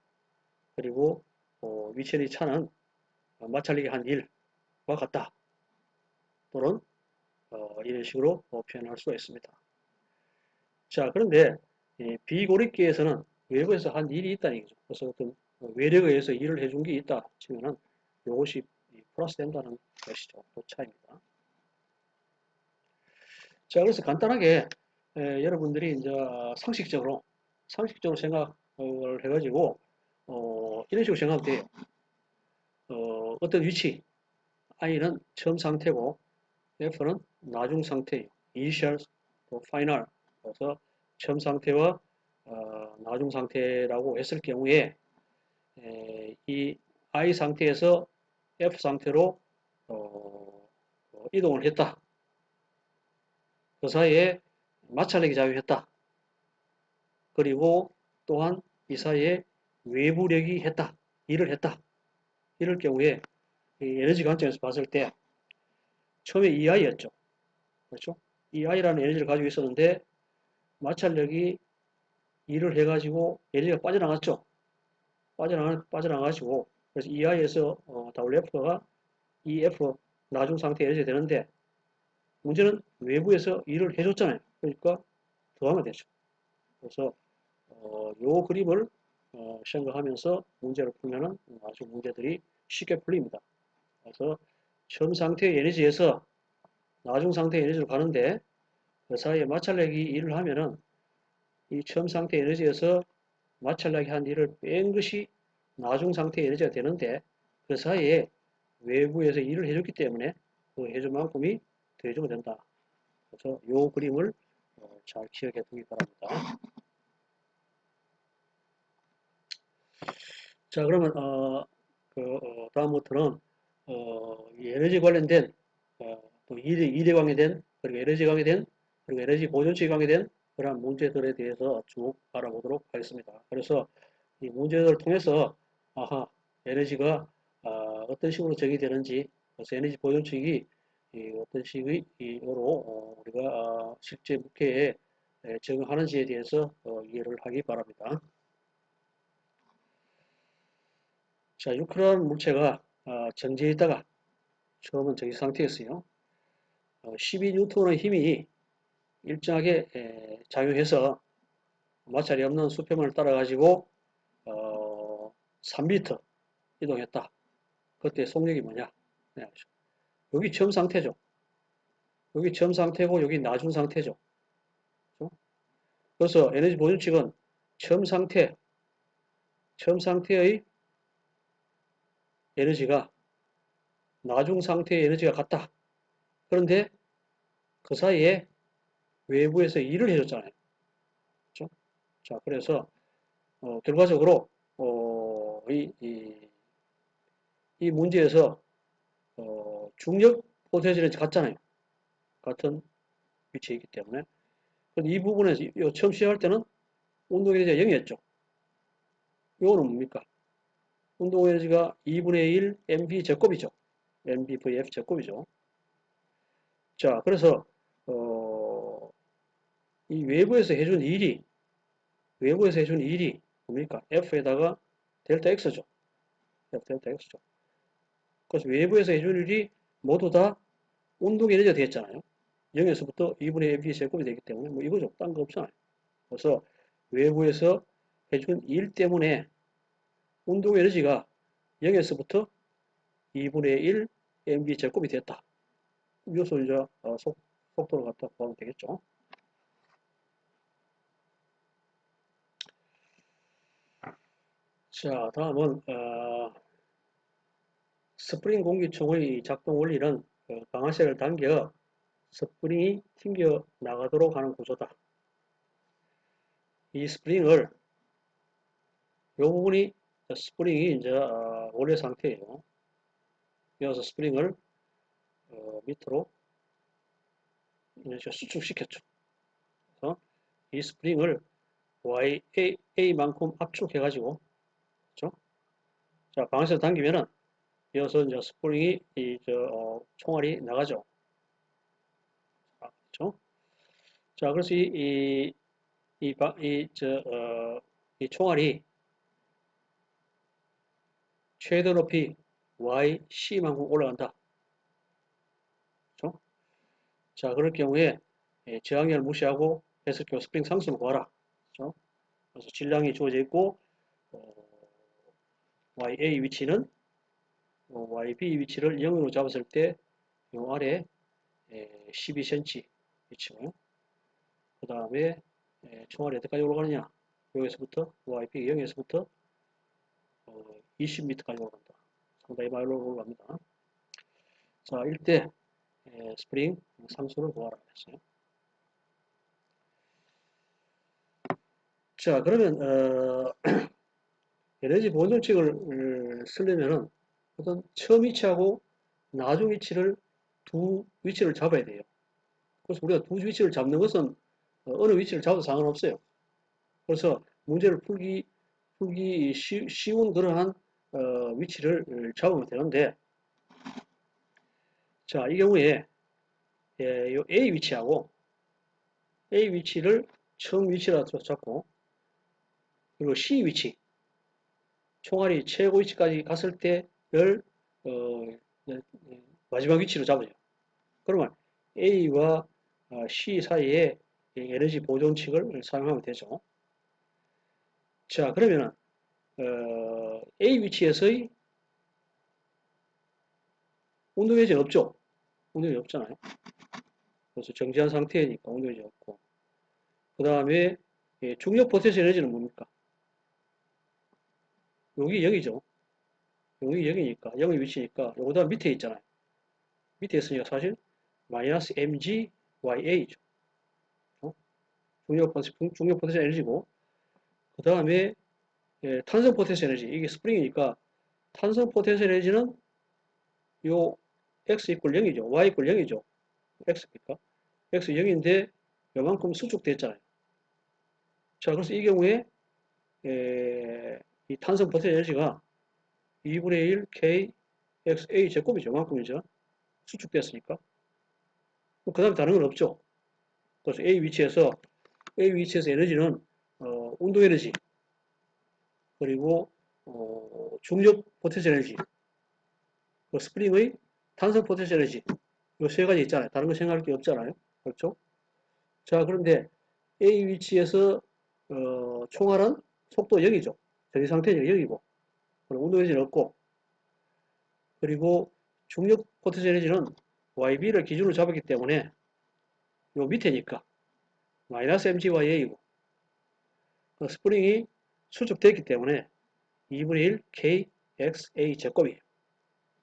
그리고 위치의 차는 마찰력이 한 1과 같다. 또는 이런 식으로 표현할 수가 있습니다. 자, 그런데 비고립계에서는 외부에서 한 일이 있다는 얘기죠. 그래서 어떤 외력에 의해서 일을 해준 게 있다 치면은 이것이 플러스 된다는 것이죠. 그 차이입니다. 자, 그래서 간단하게 여러분들이 이제 상식적으로 생각을 해가지고 이런 식으로 생각하면 돼요. 어떤 위치 I는 처음 상태고 F는 나중 상태예요. Initial 또 Final. 그래서 처음 상태와 나중 상태라고 했을 경우에 이 I 상태에서 F 상태로 이동을 했다. 그 사이에 마찰력이 작용했다. 그리고 또한 이 사이에 외부력이 일을 했다. 이럴 경우에 에너지 관점에서 봤을 때 처음에 EI였죠. 그렇죠? EI라는 에너지를 가지고 있었는데 마찰력이 일을 해가지고 에너지가 빠져나갔죠. 빠져나가지고 그래서 EI에서 WF가 EF 나중 상태 에너지가 되는데 문제는 외부에서 일을 해줬잖아요. 그러니까 더하면 되죠. 그래서 요 그림을 생각하면서 문제를 풀면은 아주 문제들이 쉽게 풀립니다. 그래서 처음 상태의 에너지에서 나중 상태의 에너지로 가는데 그 사이에 마찰력이 일을 하면은 이 처음 상태 에너지에서 마찰력이 한 일을 뺀 것이 나중 상태의 에너지가 되는데 그 사이에 외부에서 일을 해줬기 때문에 그 해준 만큼이 더해주면 된다. 그래서 이 그림을 잘 기억해 두기 바랍니다. 자, 그러면 다음부터는 이 에너지 관련된 또 일에 관계된 그리고 에너지 관계된 그리고 에너지 보존치에 관계된 그러한 문제들에 대해서 쭉 알아보도록 하겠습니다. 그래서 이 문제들을 통해서 아하 에너지가 어떤 식으로 적용되는지 그래서 에너지 보존축이 어떤 식으로 우리가 실제 목표에 적용하는지에 대해서 이해를 하기 바랍니다. 자, 유클한 물체가 정지해 있다가 처음은 정지 상태였어요. 12N의 힘이 일정하게 작용해서 마찰이 없는 수평을 따라가지고 3m 이동했다. 그때 속력이 뭐냐? 네, 여기 처음 상태죠. 여기 처음 상태고 여기 나중 상태죠. 그렇죠? 그래서 에너지 보존칙은 처음 상태의 에너지가 나중 상태의 에너지가 같다. 그런데 그 사이에 외부에서 일을 해줬잖아요. 그렇죠? 자, 그래서 결과적으로 이 문제에서 중력 포텐셜이 같잖아요. 같은 위치에 있기 때문에. 이 부분에서 처음 시작할 때는 운동 에너지가 0이었죠. 이거는 뭡니까? 운동 에너지가 2분의 1 mv 제곱이죠. mvvf 제곱이죠. 자, 그래서 이 외부에서 해준 일이 뭡니까? F에다가 델타 X죠. 델타 X죠. 그래서 외부에서 해준 일이 모두 다 운동 에너지가 되겠잖아요. 0에서부터 2분의 1 b 제곱이 되기 때문에 뭐 이거죠. 딴 거 없잖아요. 그래서 외부에서 해준 일 때문에 운동 에너지가 0에서부터 2분의 1 mv 제곱이 됐다. 이것을 이제 속도를 갖다 구하면 되겠죠. 자, 다음은 스프링 공기총의 작동 원리는 방아쇠를 당겨 스프링이 튕겨 나가도록 하는 구조다. 이 스프링을 이 부분이 스프링이 이제 원래 상태예요. 이어서 스프링을 밑으로 이렇게 수축시켰죠. 그래서 이 스프링을 A만큼 압축해가지고, 그렇죠? 자, 방아쇠를 당기면은 이어서 이제 스프링이 총알이 나가죠. 그렇죠? 자, 그래서 이 총알이 최대 높이 YC만큼 올라간다. 그렇죠? 자, 그럴 경우에 저항량을 무시하고 해석교 스프링 상수를 구하라. 그렇죠? 그래서 질량이 주어져 있고 어, YA 위치는 YB 위치를 0으로 잡았을 때 요 아래 12cm 위치고요. 그 다음에 총알이 어디까지 올라가느냐? 여기서부터 YB 0에서부터 20m까지 올라간다. 상당히 많이 올라갑니다. 자, 이때 스프링 상수를 구하라 했어요. 자, 그러면 에너지 보존 정책을 쓰려면은 어떤 처음 위치하고 나중 위치를 두 위치를 잡아야 돼요. 그래서 우리가 두 위치를 잡는 것은 어느 위치를 잡아도 상관없어요. 그래서 문제를 풀기 쉬운 그러한 위치를 잡으면 되는데, 자, 이 경우에 요 A 위치하고 A 위치를 처음 위치라 잡고, 그리고 C 위치, 총알이 최고 위치까지 갔을 때를 네, 마지막 위치로 잡아요. 그러면 A와 C 사이에 에너지 보존칙을 사용하면 되죠. 자, 그러면은 A 위치에서의 운동회전 없죠? 운동회전 없잖아요. 그래서 정지한 상태니까 운동회전 없고. 그 다음에 중력 포텐셜 에너지는 뭡니까? 여기 0이죠. 여기 0이니까 0의 위치니까 요거보다 밑에 있잖아요. 밑에 있으니까 사실 마이너스 mg ya죠. 중력 포텐셜 에너지고, 그 다음에 탄성 포텐셜 에너지, 이게 스프링이니까 탄성 포텐셜 에너지는 요 x 이퀄 0이죠. y 이퀄 0이죠. x니까 x 0인데 요만큼 수축됐잖아요. 자, 그래서 이 경우에 이 탄성 포텐셜 에너지가 2분의 1 k x a 제곱이죠. 요만큼이죠. 수축됐으니까. 그 다음에 다른 건 없죠. 그래서 A 위치에서 에너지는 운동 에너지, 그리고 중력 포텐셜 에너지, 그 스프링의 탄성 포텐셜 에너지, 이 세 가지 있잖아요. 다른 거 생각할 게 없잖아요. 그렇죠? 자, 그런데 A 위치에서 총알은 속도 0이죠. 전기 상태는 0이고, 그리고 운동 에너지는 없고, 그리고 중력 포텐셜 에너지는 YB를 기준으로 잡았기 때문에 요 밑에니까 마이너스 MGYA이고, 그 스프링이 수축됐기 때문에 2분의 1 KXA 제곱이에요.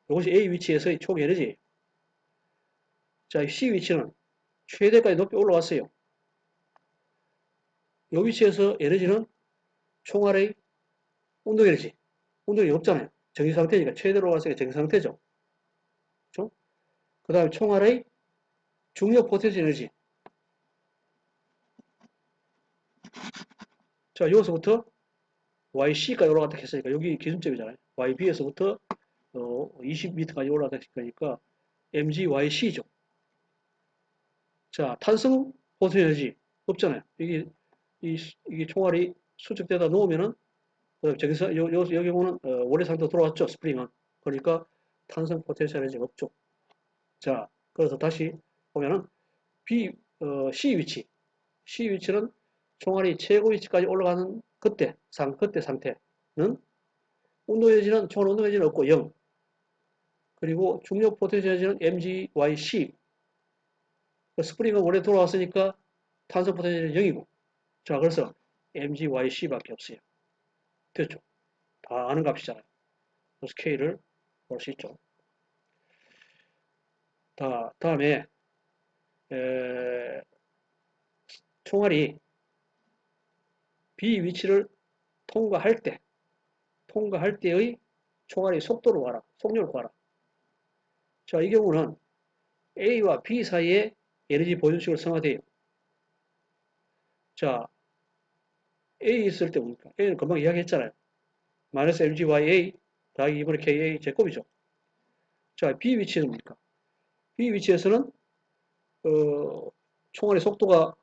이것이 A 위치에서의 총 에너지예요. 자, C 위치는 최대까지 높이 올라왔어요. 이 위치에서 에너지는 총알의 운동 에너지, 운동이 없잖아요. 정지 상태니까 최대로 올라왔으니까 정지 상태죠. 그렇죠? 그 다음에 총알의 중력 포텐셜 에너지. 자, 여기서부터 YC까지 올라갔다 했으니까 여기 기준점이잖아요. YB에서부터 20m까지 올라갔다 했으니까 MGYC죠. 자, 탄성 포텐셜 에너지 없잖아요. 이게 총알이 수축되다 놓으면은 저기서 요 경우는 원래 상태로 돌아왔죠. 스프링은. 그러니까 탄성 포텐셜 에너지가 없죠. 자, 그래서 다시 보면은 C 위치. C 위치는 총알이 최고 위치까지 올라가는 그때 상태는 운동 에너지는 총알 운동 에너지는 없고 0. 그리고 중력 포텐셜 에너지는 MGYC. 스프링은 원래 돌아왔으니까 탄성 포텐셜은 0이고. 자, 그래서 MGYC밖에 없어요. 됐죠? 다 아는 값이잖아요. 그래서 K를 볼 수 있죠. 다음에 총알이 B 위치를 통과할 때의 총알의 속도를 구하라. 속력을 구하라. 자, 이 경우는 A와 B 사이에 에너지 보존식을 성화돼요. 자, A 있을 때 뭡니까? A는 금방 이야기했잖아요. 마이너스 MGYA 더하기 2분의 KA 제곱이죠. 자, B 위치는 뭡니까? B 위치에서는 총알의 속도가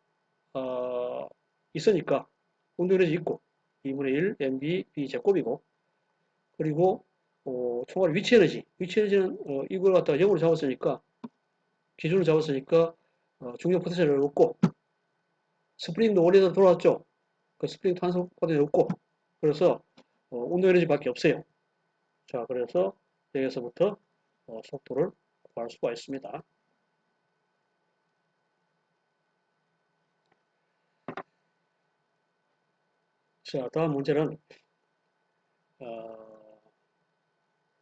있으니까 운동에너지 있고 2분의 1 mv b 제곱이고, 그리고 총알의 위치 에너지는 이걸 갖다가 0으로 잡았으니까, 기준을 잡았으니까 중력 포텐셜을 얻고, 스프링도 원래대로 돌아왔죠. 그 스프링 탄소 포텐셜을 얻고, 그래서 운동 에너지밖에 없어요. 자, 그래서 여기서부터 속도를 구할 수가 있습니다. 자, 다음 문제는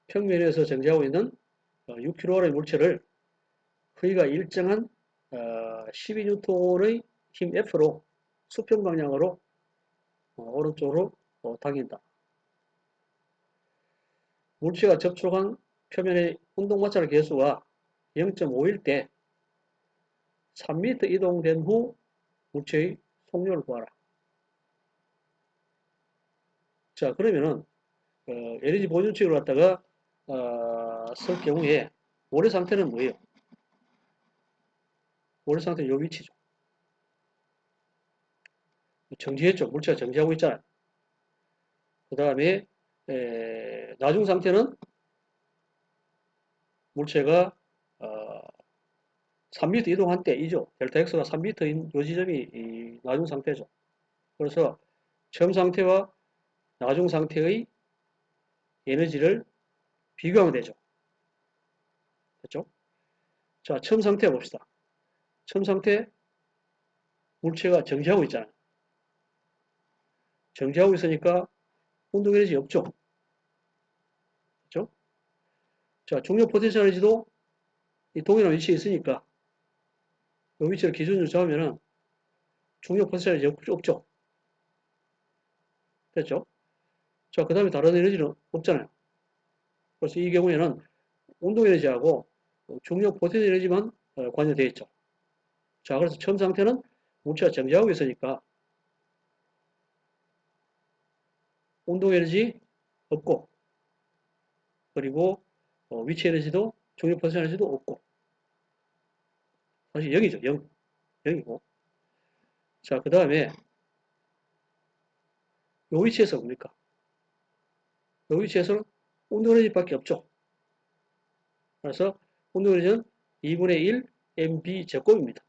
평면에서 정지하고 있는 6kg의 물체를 V가 일정한 12N의 힘 F로 수평 방향으로 오른쪽으로 당긴다. 물체가 접촉한 표면의 운동 마찰 계수가 0.5일 때 3m 이동된 후 물체의 속력을 구하라. 자, 그러면은 에너지 보존축을 갖다가 쓸 경우에 모래 상태는 뭐예요? 모래 상태는 요 위치죠. 정지했죠. 물체가 정지하고 있잖아요. 그 다음에 나중 상태는 물체가 3m 이동한 때이죠. 델타 X가 3m인 요 지점이 이 나중 상태죠. 그래서 처음 상태와 나중 상태의 에너지를 비교하면 되죠. 됐죠? 자, 처음 상태 봅시다. 처음 상태 물체가 정지하고 있잖아요. 정지하고 있으니까 운동 에너지 없죠. 그렇죠? 자, 중력 포텐셜 에너지도 이 동일한 위치에 있으니까 이 위치를 기준으로 잡으면은 중력 포텐셜 에너지 없죠. 됐죠? 자, 그 다음에 다른 에너지는 없잖아요. 그래서 이 경우에는 운동 에너지하고 중력 포텐셜 에너지만 관여되어 있죠. 자, 그래서 처음 상태는 물체가 정지하고 있으니까 운동 에너지 없고, 그리고 위치 에너지도 중력 포텐셜 에너지도 없고, 사실 0이죠. 0. 0이고. 자, 그 다음에 요 위치에서 뭡니까? 요 위치에서는 운동 에너지밖에 없죠. 그래서 운동 에너지는 2분의 1 mv 제곱입니다.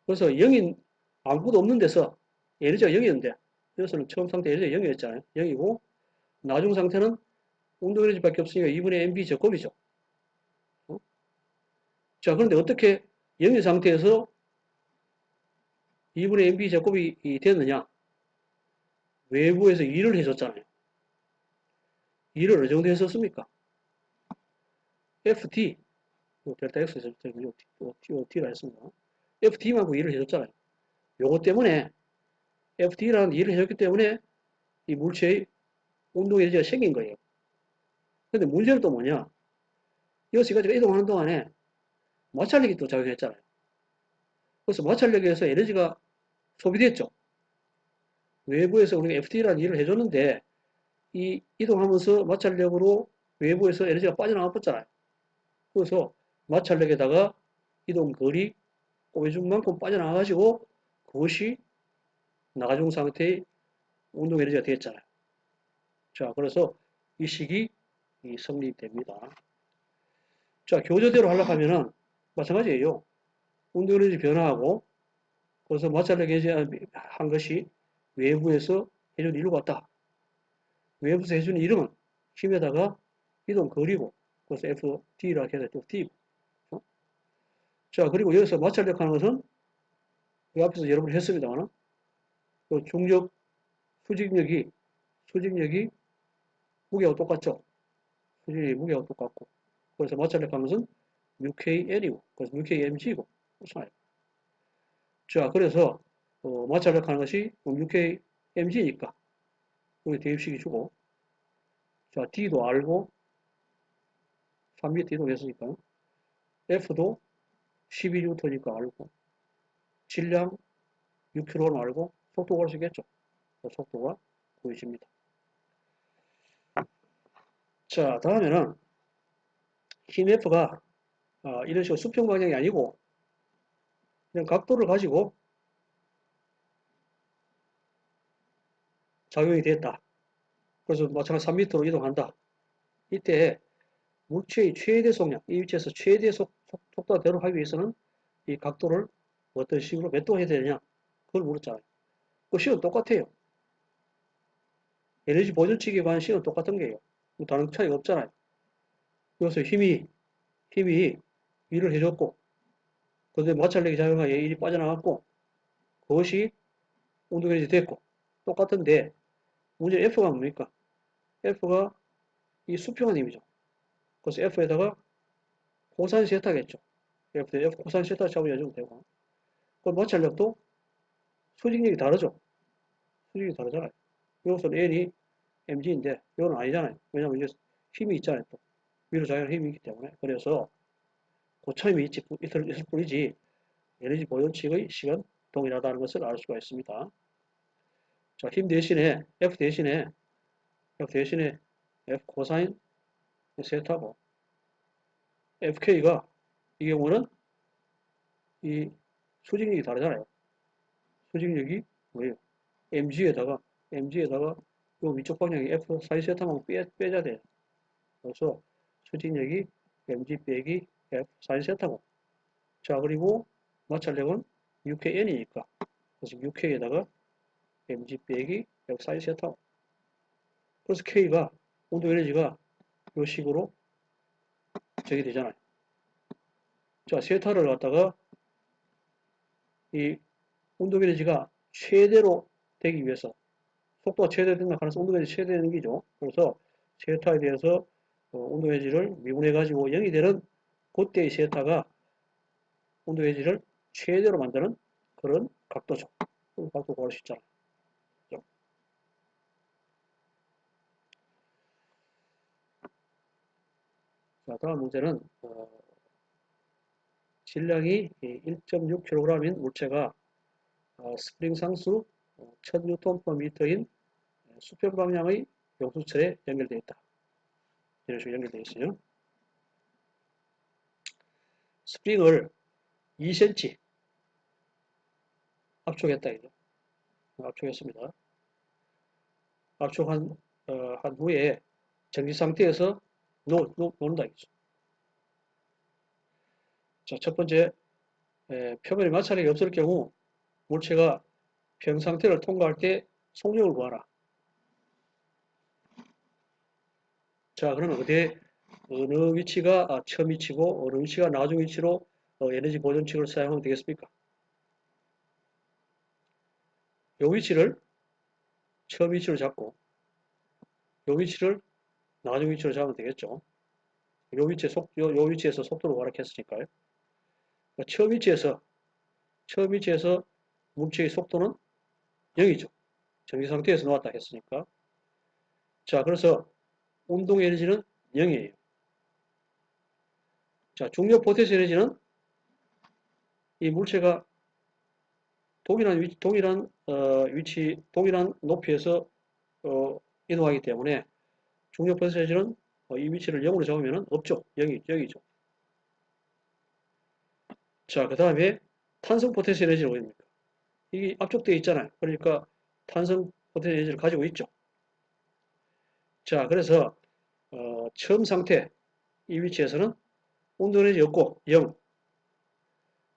그래서 0인 아무것도 없는 데서 에너지가 0이었는데, 여기서는 처음 상태 에너지가 0이었잖아요. 0이고, 나중 상태는 운동 에너지밖에 없으니까 2분의 mv 제곱이죠. 자, 그런데 어떻게 0인 상태에서 2분의 mv 제곱이 됐느냐? 외부에서 일을 해줬잖아요. 일을 어느 정도 했었습니까? FT, 델타 X, T라 했습니다. FT만큼 일을 해줬잖아요. 요거 때문에, FT라는 일을 해줬기 때문에 이 물체의 운동 에너지가 생긴 거예요. 근데 문제는 또 뭐냐? 6가지가 이동하는 동안에 마찰력이 또 작용했잖아요. 그래서 마찰력에 의해서 에너지가 소비됐죠. 외부에서 우리가 FT라는 일을 해줬는데, 이 이동하면서 마찰력으로 외부에서 에너지가 빠져나갔잖아요. 그래서 마찰력에다가 이동거리 꼽아준 만큼 빠져나가가지고 그것이 나중 상태의 운동 에너지가 되었잖아요. 자, 그래서 이 식이 성립됩니다. 자, 교재대로 하려고 하면은 마찬가지예요. 운동 에너지 변화하고, 그래서 마찰력 한 것이 외부에서 해준 일로 같다. 외부에서 해주는 이름은 힘에다가 이동 거리고, 그래서 FT라 해서 FT. 자, 그리고 여기서 마찰력 하는 것은 그 앞에서 여러분이 했습니다만, 그 중력 수직력이 무게하고 똑같죠. 수직력이 무게하고 똑같고, 그래서 마찰력 하는 것은 UKN이고, 그래서 UKMG이고, 그렇잖아요. 자, 그래서 마찰력 하는 것이 UKMG니까 여기 대입식이 주고, 자, D도 알고 3m 이동했으니까 F도 12N니까 알고, 질량 6kg는 알고, 속도가 알 수 있겠죠. 속도가 보이십니다. 자, 다음에는 힘 F가 이런 식으로 수평 방향이 아니고 그냥 각도를 가지고 작용이 됐다. 그래서 마찬가지 3m로 이동한다. 이때 물체의 최대 속량, 이 위치에서 최대 속도가 되도록 하기 위해서는 이 각도를 어떤 식으로 몇 도 해야 되느냐, 그걸 물었잖아요. 그 식은 똑같아요. 에너지 보존칙에 관한 식은 똑같은 게요. 뭐 다른 차이가 없잖아요. 그래서 힘이 일을 해줬고, 그런데 마찰력이 작용하여 일이 빠져나갔고, 그것이 운동에너지 됐고, 똑같은데, 문제 F가 뭡니까? F가 이 수평한 힘이죠. 그래서 F에다가 코사인 세타겠죠. F 코사인 세타 잡아야죠 되고. 그 마찰력도 수직력이 다르죠. 수직이 다르잖아요. 여기서는 N이 mg인데 이건 아니잖아요. 왜냐면 이제 힘이 있잖아요. 또 위로 작용하는 힘이 있기 때문에. 그래서 고차임이 있을 뿐이지 에너지 보존칙의 식은 동일하다는 것을 알 수가 있습니다. 자, 힘 대신에 F 대신에 F 코사인 세타고 FK가 이 경우는 이 수직력이 다르잖아요. 수직력이 뭐예요? mg에다가 요 위쪽 방향이 F 사인 세타만 빼줘야 돼요. 그래서 수직력이 mg 빼기 F 사인 세타고 자, 그리고 마찰력은 6KN이니까. 그래서 6K에다가 mg 빼기 F 사인 세타. 그래서 K가, 온도 에너지가 이 식으로 적이 되잖아요. 자, 세타를 갖다가 이 온도 에너지가 최대로 되기 위해서, 속도가 최대된다 하면서 온도 에너지 최대되는 기죠. 그래서 세타에 대해서 온도 에너지를 미분해가지고 0이 되는 그때의 세타가 온도 에너지를 최대로 만드는 그런 각도죠. 그 각도 구할 수 있잖아요. 자, 다음 문제는 질량이 1.6kg인 물체가 스프링 상수 1000Nm/m인 수평 방향의 용수철에 연결되어 있다. 이런 식으로 연결되어 있어요. 스프링을 2cm 압축했다. 이죠. 압축했습니다. 압축한 한 후에 정지 상태에서 놓는다. 이죠. 자, 첫 번째 표면에 마찰력이 없을 경우 물체가 평 상태를 통과할 때 속력을 구하라. 자, 그러면 어느 위치가 처음 위치고 어느 위치가 나중 위치로 에너지 보존칙을 사용하면 되겠습니까? 이 위치를 처음 위치로 잡고 이 위치를 나중 위치로 잡으면 되겠죠. 요 위치에서 속도를 활약했으니까요. 그러니까 처음 위치에서 물체의 속도는 0이죠. 정지 상태에서 놓았다 했으니까. 자, 그래서 운동 에너지는 0이에요. 자, 중력 포텐시 에너지는 이 물체가 동일한 높이에서 이동하기 때문에 중력 포텐시 에너지는 이 위치를 0으로 잡으면 없죠. 0이죠. 자, 그 다음에 탄성 포텐시 에너지는 뭐입니까? 이게 압축되어 있잖아요. 그러니까 탄성 포텐시 에너지를 가지고 있죠. 자, 그래서 처음 상태 이 위치에서는 운동 에너지 없고 0,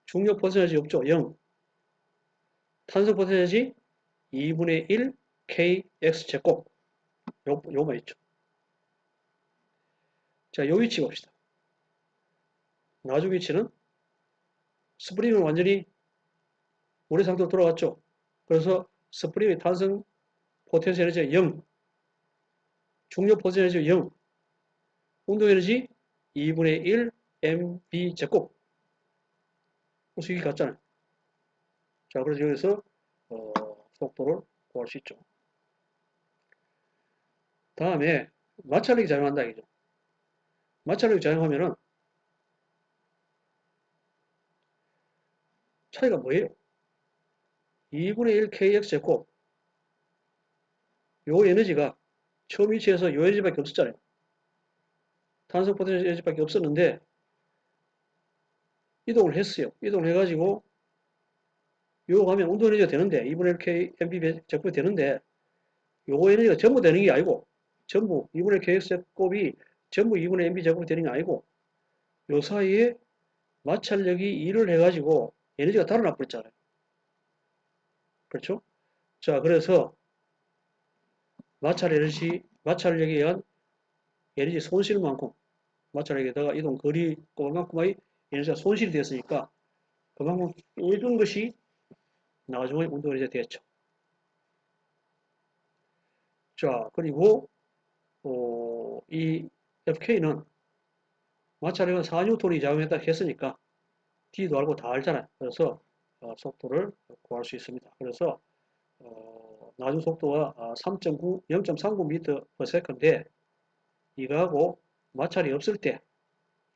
중력 포텐시 에너지 없죠. 0, 탄성 포텐시 에너지 2분의 1 kx 제곱 요만 있죠. 자, 요 위치 봅시다. 나중 위치는 스프링은 완전히 원래 상태로 돌아갔죠. 그래서 스프링의 탄성 포텐시 에너지가 0, 중력 포텐시 에너지가 0, 운동 에너지 2분의 1 mv 제곱. 수익이 같잖아요. 자, 그래서 여기서 속도를 구할 수 있죠. 다음에 마찰력이 작용한다 이죠. 마찰력이 작용하면은 차이가 뭐예요? 2분의 1 kx 제곱. 요 에너지가 처음 위치에서 요 에너지밖에 없었잖아요. 탄성 포텐셜 에너지밖에 없었는데 이동을 했어요. 이동을 해가지고 요거 하면 운동 에너지가 되는데 2분의 1K MB 제곱이 되는데 요거 에너지가 전부 되는 게 아니고 전부 2분의 KX 제곱이 전부 2분의 MB 제곱이 되는 게 아니고 요 사이에 마찰력이 일을 해가지고 에너지가 달아나 버렸잖아요. 그렇죠? 자, 그래서 마찰력에 의한 에너지 손실만큼 마찰력에다가 이동 거리 그만큼의 에너지가 손실이 됐으니까 그만큼 읽은 것이 나중에 운동 에너지가 됐죠. 자, 그리고 이 FK는 마찰력은 4N이 작용했다 했으니까 D도 알고 다 알잖아요. 그래서 속도를 구할 수 있습니다. 그래서 나중 속도가 3.9, 0.39m/s인데 이거하고 마찰이 없을 때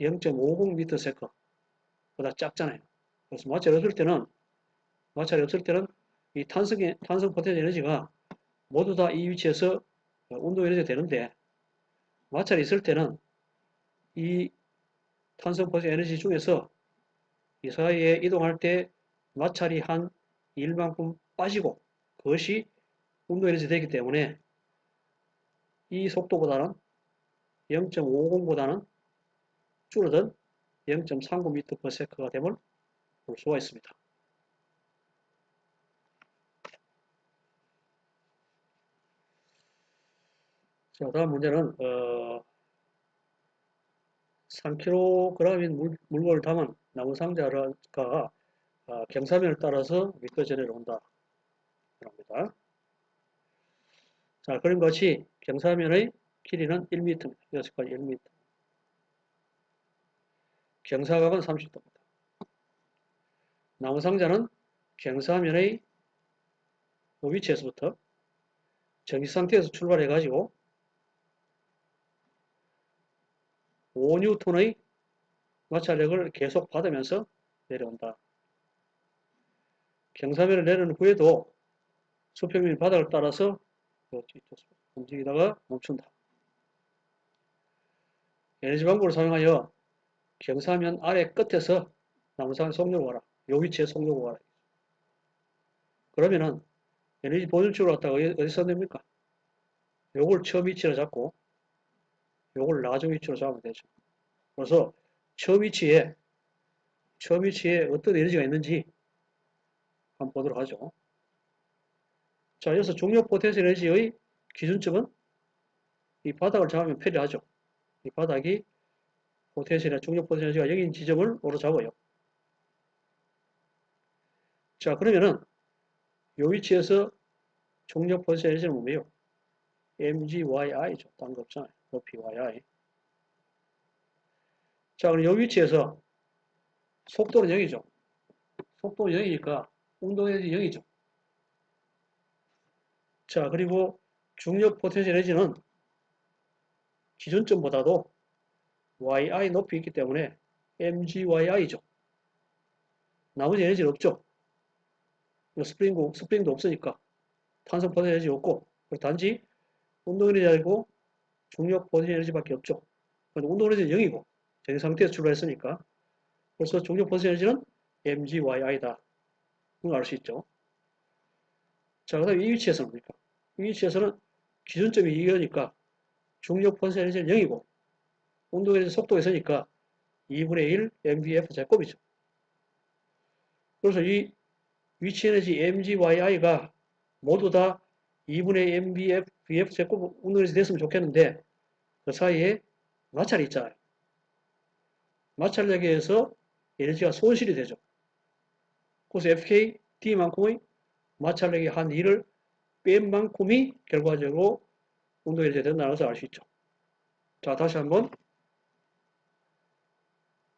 0.50m/s보다 작잖아요. 그래서 마찰이 없을 때는 이 탄성 포텐셜 에너지가 모두 다 이 위치에서 운동 에너지가 되는데 마찰이 있을 때는 이 탄성 포텐셜 에너지 중에서 이 사이에 이동할 때 마찰이 한 1만큼 빠지고 그것이 운동 에너지 되기 때문에 이 속도보다는 0.50보다는 줄어든 0.39m/s가 됨을 볼 수가 있습니다. 자, 다음 문제는 3kg인 물건을 담은 나무 상자가 경사면을 따라서 미끄러져 내려온다. 합니다. 자, 그림과 같이 경사면의 길이는 1m입니다. 여기까지 1m. 경사각은 30도입니다. 나무 상자는 경사면의 위치에서부터 정지 상태에서 출발해가지고 5N의 마찰력을 계속 받으면서 내려온다. 경사면을 내려는 후에도 수평면 바닥을 따라서 움직이다가 멈춘다. 에너지 방법을 사용하여 경사면 아래 끝에서 나무상을 속력을 가라. 요 위치에 속력을 가라. 그러면은 에너지 보존축을 갖다가 어디서 냅니까? 요걸 처음 위치로 잡고 요걸 나중 위치로 잡으면 되죠. 그래서 처음 위치에 어떤 에너지가 있는지 한번 보도록 하죠. 자, 여기서 중력 포텐셜 에너지의 기준점은 이 바닥을 잡으면 편리하죠. 이 바닥이 포텐셜이나 중력 포텐셜 에너지가 0인 지점을 오로 잡아요. 자, 그러면은 이 위치에서 중력 포텐셜 에너지는 뭐예요? mgy이죠. 딴 거 없잖아요. 높이 yi. 자, 그럼 이 위치에서 속도는 0이죠. 속도는 0이니까 운동 에너지 0이죠. 자, 그리고 중력 포텐셜 에너지는 기준점보다도 yi 높이 있기 때문에 mgyi죠. 나머지 에너지는 없죠. 스프링도 없으니까 탄성 포텐셜 에너지 없고 단지 운동 에너지 아니고 중력 포텐셜 에너지밖에 없죠. 운동 에너지는 0이고 정지 상태에서 출발했으니까 그래서 중력 포텐셜 에너지는 mgyi다. 그걸 알 수 있죠. 자, 그 다음에 이 위치에서는 뭡니까? 이 위치에서는 기준점이 2이니까 중력 포텐셜 에너지는 0이고 운동 에너지 속도가 있으니까 2분의 1 mvf 제곱이죠. 그래서 이 위치 에너지 mgyi가 모두 다 2분의 mvf 제곱 운동 에너지 됐으면 좋겠는데 그 사이에 마찰이 있잖아요. 마찰력에 의해서 에너지가 손실이 되죠. 그래서 FK, D만큼의 마찰력이 한 2를 뺀 만큼이 결과적으로 운동 에너지가 된다는 것을 알 수 있죠. 자, 다시 한번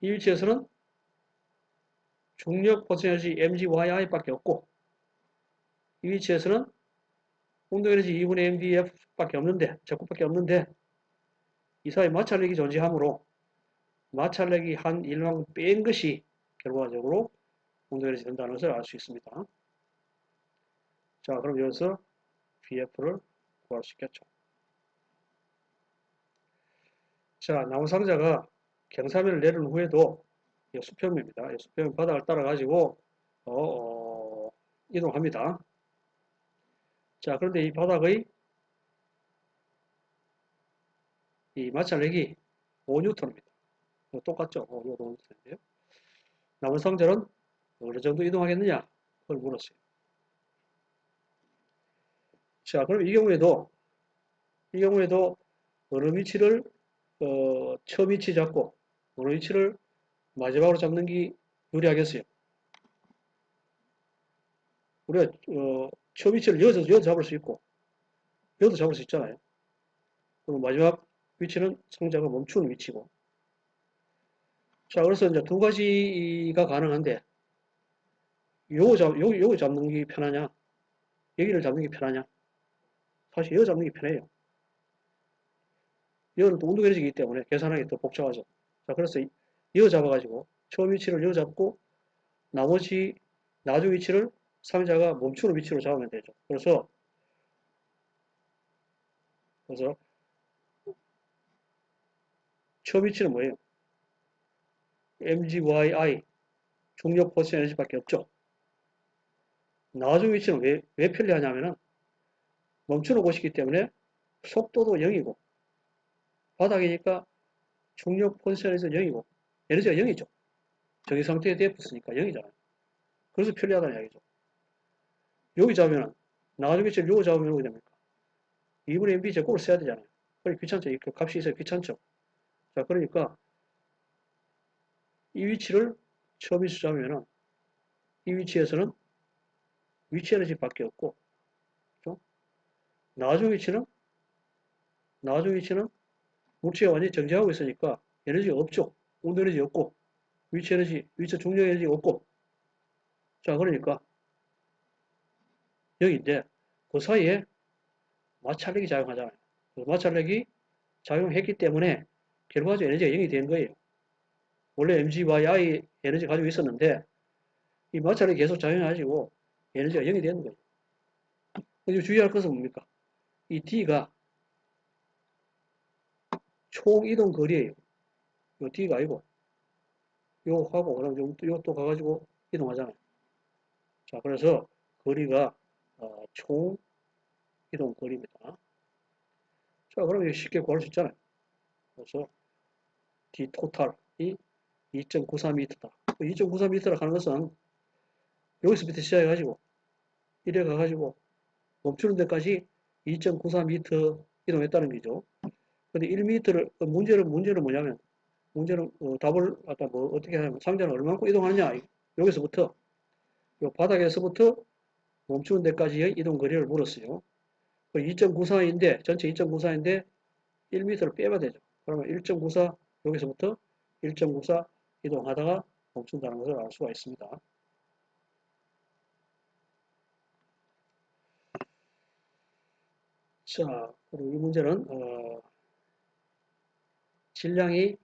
이 위치에서는 중력 포텐셜 에너지 mgyi밖에 없고 이 위치에서는 운동 에너지 2분의 mvf밖에 없는데 제곱밖에 없는데 이 사이 마찰력이 존재하므로 마찰력이 한 1만큼 뺀 것이 결과적으로 운동 에너지 된다는 것을 알 수 있습니다. 자, 그럼 여기서 bf를 구할 수 있겠죠. 자, 나무 상자가 경사면을 내린 후에도 이 수평면입니다. 이 수평면 바닥을 따라가지고 이동합니다. 자, 그런데 이 바닥의 이 마찰력이 5N입니다. 똑같죠? 5N인데요. 나무 상자는 어느 정도 이동하겠느냐? 그걸 물었어요. 자, 그럼 이 경우에도 어느 위치를 처음 위치 잡고 어느 위치를 마지막으로 잡는 게 유리하겠어요. 우리가 처음 위치를 여기서 잡을 수 있고 여기도 잡을 수 있잖아요. 그럼 마지막 위치는 상자가 멈추는 위치고. 자, 그래서 이제 두 가지가 가능한데 요거 잡는 게 편하냐? 여기를 잡는 게 편하냐? 사실 여기 잡는 게 편해요. 여기는 또 운동 에너지이기 때문에 계산하기 더 복잡하죠. 자, 그래서 이어 잡아가지고 처음 위치를 이어 잡고 나머지 나중 위치를 상자가 멈추는 위치로 잡으면 되죠. 그래서 처음 위치는 뭐예요? MGYI 중력 포스 에너지밖에 없죠. 나중 위치는 왜 편리하냐면은 멈추는 곳이기 때문에 속도도 0이고 바닥이니까 중력 포지션에서 0이고 에너지가 0이죠. 정의 상태에 대해 붙으니까 0이잖아요. 그래서 편리하다는 이야기죠. 여기 잡으면 나중에 지금 요거 잡으면 어떻게 됩니까? 2분의 MB 제곱을 써야 되잖아요. 그러니까 귀찮죠. 그 값이 있어야 귀찮죠. 자, 그러니까 이 위치를 처음 위치 잡으면은 이 위치에서는 위치 에너지밖에 없고, 그렇죠? 나중 위치는 물체가 완전히 정지하고 있으니까 에너지가 없죠. 온도 에너지 없고 위치 에너지, 위치 중력 에너지 없고. 자, 그러니까 여기인데 그 사이에 마찰력이 작용하잖아요. 그 마찰력이 작용했기 때문에 결과적으로 에너지가 0이 되는 거예요. 원래 MGY 에너지 가지고 있었는데 이 마찰력이 계속 작용해가지고 에너지가 0이 되는 거예요. 근데 주의할 것은 뭡니까? 이 D가 총 이동 거리예요. 이 D가 아니고 요 하고 그럼 요또 가가지고 이동하잖아요. 자, 그래서 거리가 총 이동 거리입니다. 자, 그럼 쉽게 구할 수 있잖아요. 그래서 D 토탈이 2.94m다. 2.94m라 하는 것은 여기서부터 시작해가지고 이래 가가지고 멈추는 데까지 2.94m 이동했다는 거죠. 근데 1m를 문제는 뭐냐면 문제는 답을 아까 뭐 어떻게 하냐면 상자는 얼마만큼 이동하느냐 여기서부터 요 바닥에서부터 멈추는 데까지의 이동 거리를 물었어요. 2.94인데 전체 2.94인데 1m를 빼면 되죠. 그러면 1.94 여기서부터 1.94 이동하다가 멈춘다는 것을 알 수가 있습니다. 자, 그리고 이 문제는 질량이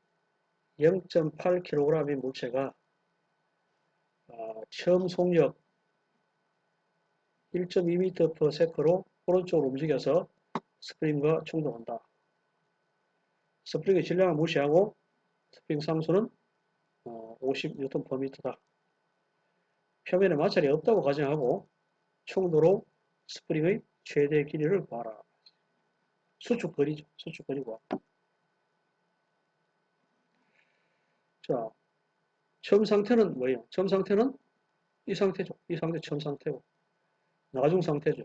0.8kg인 물체가 처음 속력 1.2m/s로 오른쪽으로 움직여서 스프링과 충돌한다. 스프링의 질량을 무시하고 스프링 상수는 50Nm/m다. 표면에 마찰이 없다고 가정하고 충돌로 스프링의 최대 길이를 봐라. 수축거리죠. 수축거리고. 자, 처음 상태는 뭐예요? 처음 상태는 이 상태죠. 이 상태 처음 상태고. 나중 상태죠.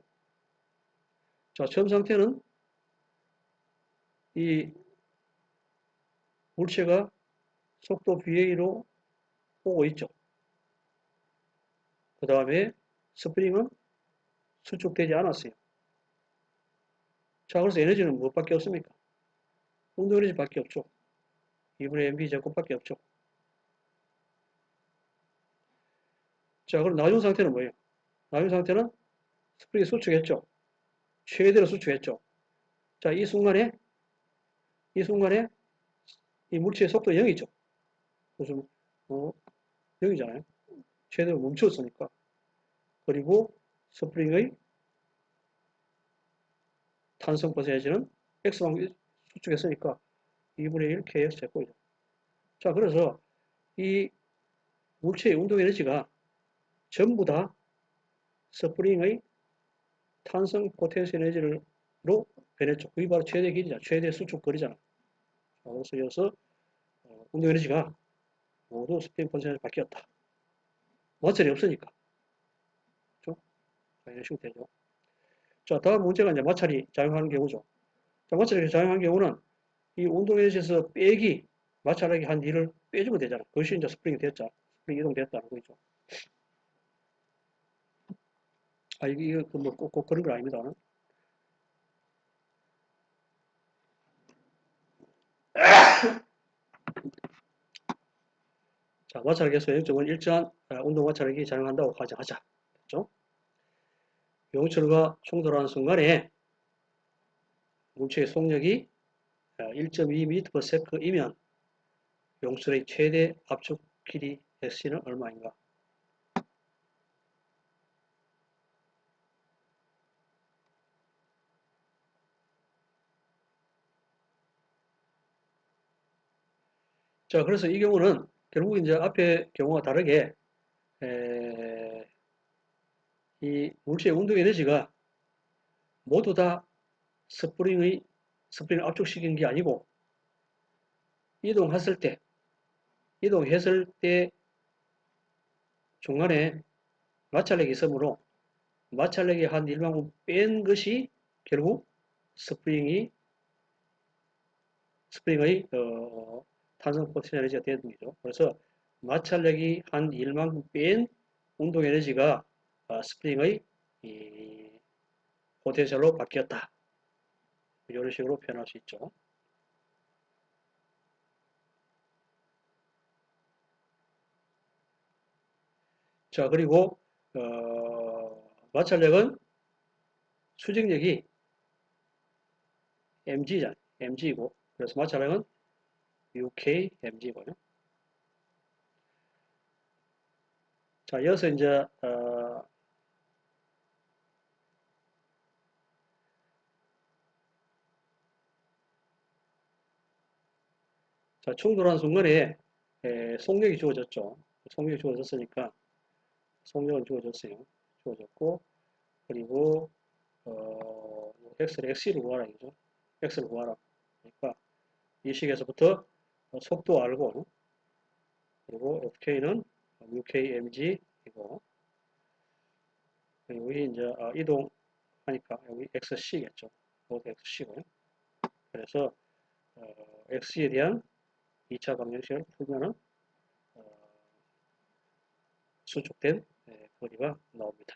자, 처음 상태는 이 물체가 속도 VA로 오고 있죠. 그 다음에 스프링은 수축되지 않았어요. 자, 그래서 에너지는 무엇밖에 없습니까? 운동 에너지밖에 없죠. 2분의 mv 제곱밖에 없죠. 자, 그럼 나중 상태는 뭐예요? 나중 상태는 스프링이 수축했죠. 최대로 수축했죠. 자, 이 순간에 이 물체의 속도 0이죠. 그래서 0이잖아요. 최대로 멈췄으니까. 그리고 스프링의 탄성 퍼센티지는 X만큼 수축했으니까 2분의 1 kx 제곱이죠. 자, 그래서 이 물체의 운동 에너지가 전부 다 스프링의 탄성 포텐셜 에너지로 변했죠. 그게 바로 최대 길이잖아. 최대 수축 거리잖아. 그래서 이어서 운동 에너지가 모두 스프링 포텐셜이 바뀌었다. 마찰이 없으니까. 그렇죠? 이런 식으로 되죠. 자, 다음 문제가 이제 마찰이 작용하는 경우죠. 자, 마찰이 작용하는 경우는 이 운동 에너지에서 빼기, 마찰하게 한 일을 빼주면 되잖아. 그것이 이제 스프링이 됐죠. 스프링 이동됐다는 거죠. 아, 이게 뭐 꼭 그런 건 아닙니다. 자, 마찰 계수 영점은 일정한 운동 마찰력이 작용한다고 가정하자. 그렇죠? 용철과 충돌하는 순간에 물체의 속력이 1.2m/s이면 용철의 최대 압축 길이 S는 얼마인가? 자, 그래서 이 경우는 결국 이제 앞에 경우와 다르게 이 물체의 운동 에너지가 모두 다 스프링을 압축시킨 게 아니고 이동했을 때 중간에 마찰력이 있으므로 마찰력이 한 일만큼 뺀 것이 결국 스프링의 탄성 포텐셜 에너지가 되는 거죠. 그래서 마찰력이 한 일만큼 뺀 운동 에너지가 스프링의 포텐셜로 바뀌었다. 이런 식으로 표현할 수 있죠. 자, 그리고 마찰력은 수직력이 mg잖아요. mg이고 그래서 마찰력은 uk mg고요. 자, 이어서 이제 자, 충돌한 순간에 속력이 주어졌죠. 속력이 주어졌으니까 속력은 주어졌어요. 주어졌고 그리고 x를 x를 구하라 이거죠. x를 구하라. 그러니까 이 식에서부터 속도 알고 그리고 fk는 ukmg이고 여기 이제 이동하니까 여기 xc겠죠. 이것도 xc고요. 그래서 x에 대한 2차 방정식을 풀면은 수축된 거리가 나옵니다.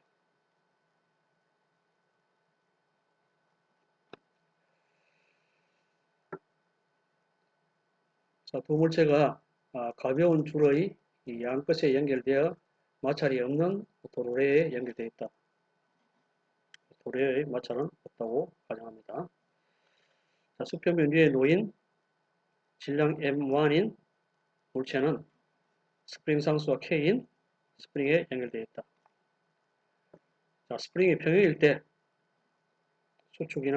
자, 두 물체가 가벼운 줄의 양끝에 연결되어 마찰이 없는 도로래에 연결되어 있다. 도로래의 마찰은 없다고 가정합니다. 자, 수평면 위에 놓인 질량 M1인 물체는 스프링 상수가 K인 스프링에 연결되어 있다. 자, 스프링이 평형일 때 수축이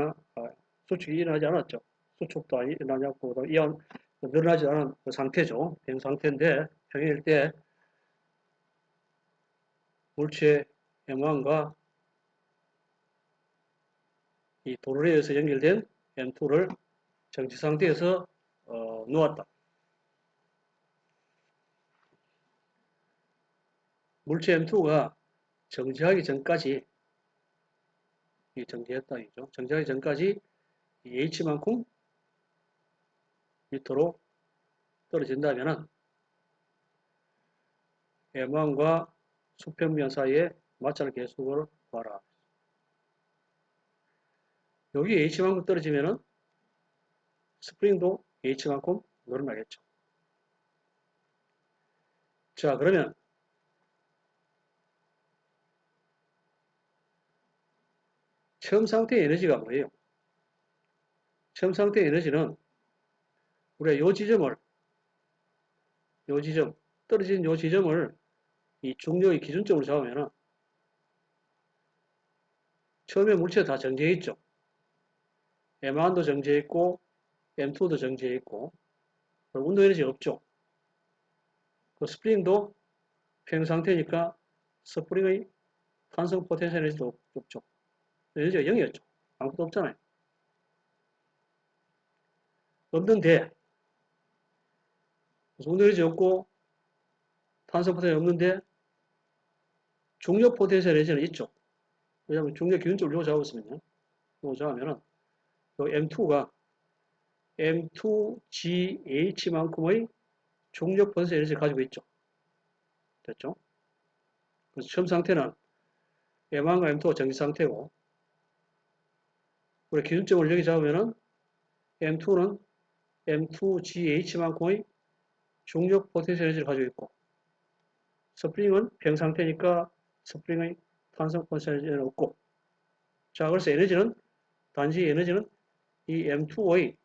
일어나지 않았죠. 수축도 일어나지 않고 늘어나지 않은 그 상태죠. 평 상태인데 평형일 때 물체 M1과 이 도로래에서 연결된 M2를 정지 상태에서 놓았다. 물체 M2가 정지하기 전까지 정지했다 이죠. 정지하기 전까지 이 H만큼 밑으로 떨어진다면은 M1과 수평면 사이의 마찰 계수를 봐라. 여기 H만큼 떨어지면은 스프링도 H만큼 늘어나겠죠. 자, 그러면 처음 상태의 에너지가 뭐예요? 처음 상태의 에너지는 우리가 떨어진 요 지점을 이 중력의 기준점으로 잡으면은 처음에 물체가 다 정지해 있죠. M1도 정지해 있고 M2도 정지해 있고, 운동 에너지 없죠. 그 스프링도 평형 상태니까 스프링의 탄성 포텐셜 에너지도 없죠. 에너지가 0이었죠. 아무것도 없잖아요. 없는데, 운동 에너지 없고, 탄성 포텐셜 없는데, 중력 포텐셜 에너지는 있죠. 왜냐하면 중력 기준점을 요거 잡았으면요. 요거 잡으면은, 요 M2가 M2GH만큼의 중력 포텐셜 에너지를 가지고 있죠. 됐죠? 그래서 처음 상태는 M1과 M2가 정지 상태고, 우리 기준점을 여기 잡으면은 M2는 M2GH만큼의 중력 포텐셜 에너지를 가지고 있고, 스프링은 평 상태니까 스프링의 탄성 포텐셜 에너지는 없고, 자, 그래서 에너지는, 단지 에너지는 이 M2의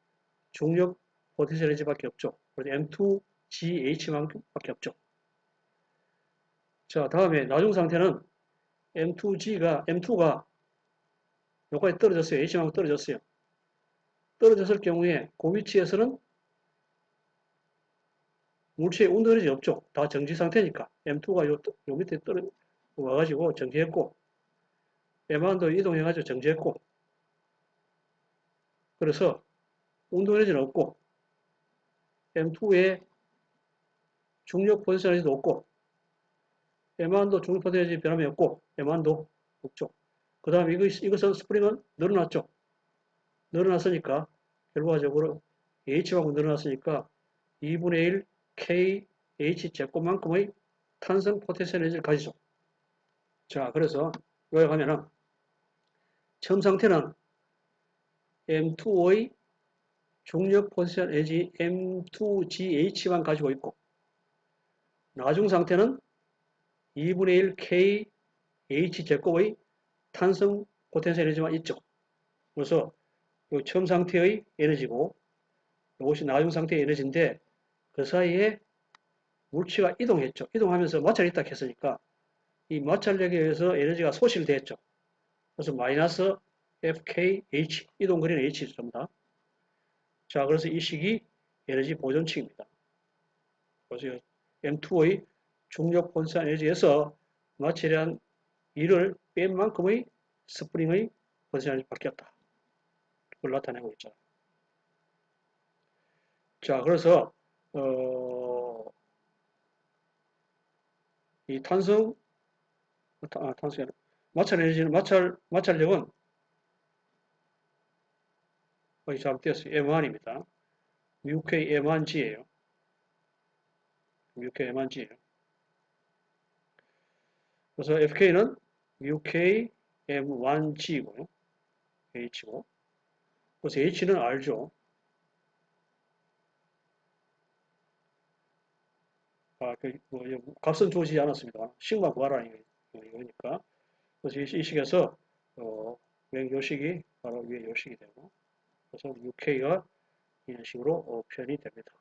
중력 포텐셜 에너지밖에 없죠. 그래서 M2GH만큼밖에 없죠. 자, 다음에 나중 상태는 M2가 여기까지 떨어졌어요. H만큼 떨어졌어요. 떨어졌을 경우에 그 위치에서는 물체의 운동 에너지 없죠. 다 정지 상태니까. M2가 요 밑에 와가지고 정지했고, M1도 이동해가지고 정지했고, 그래서 운동 에너지는 없고, M2에 중력 포텐셜 에너지도 없고, M1도 중력 포텐셜 에너지 변함이 없고, M1도 없죠. 그 다음에 이것은 스프링은 늘어났죠. 늘어났으니까, 결과적으로 H만큼 늘어났으니까 2분의 1 KH 제곱만큼의 탄성 포텐셜 에너지를 가지죠. 자, 그래서 요약하면은 처음 상태는 M2의 중력 포텐셜 에너지 M2GH만 가지고 있고, 나중 상태는 2분의 1 KH 제곱의 탄성 포텐셜 에너지만 있죠. 그래서 이 처음 상태의 에너지고, 이것이 나중 상태의 에너지인데, 그 사이에 물체가 이동했죠. 이동하면서 마찰이 있다 했으니까 이 마찰력에 의해서 에너지가 소실됐죠. 그래서 마이너스 FKH, 이동거리는 H죠. 전부 다. 자, 그래서 이 식이 에너지 보존칙입니다. 그래서 M2의 중력 분산 에너지에서 마찰한 1을 뺀 만큼의 스프링의 분산 에너지 바뀌었다. 그걸 나타내고 있죠. 자, 그래서 이 탄성 마찰 에너지는 마찰력은 거기 잘못되었어요. M1입니다. 뮤K M1G예요. 뮤K M1G예요. 그래서 FK는 뮤K M1G고요. H고. 그래서 H는 알죠. 값은 주어지지 않았습니다. 식만 구하라 이거니까. 그래서 이 식에서 요 식이 바로 위에 요 식이 되고, 그래서 UK가 이런 식으로 표현이 됩니다.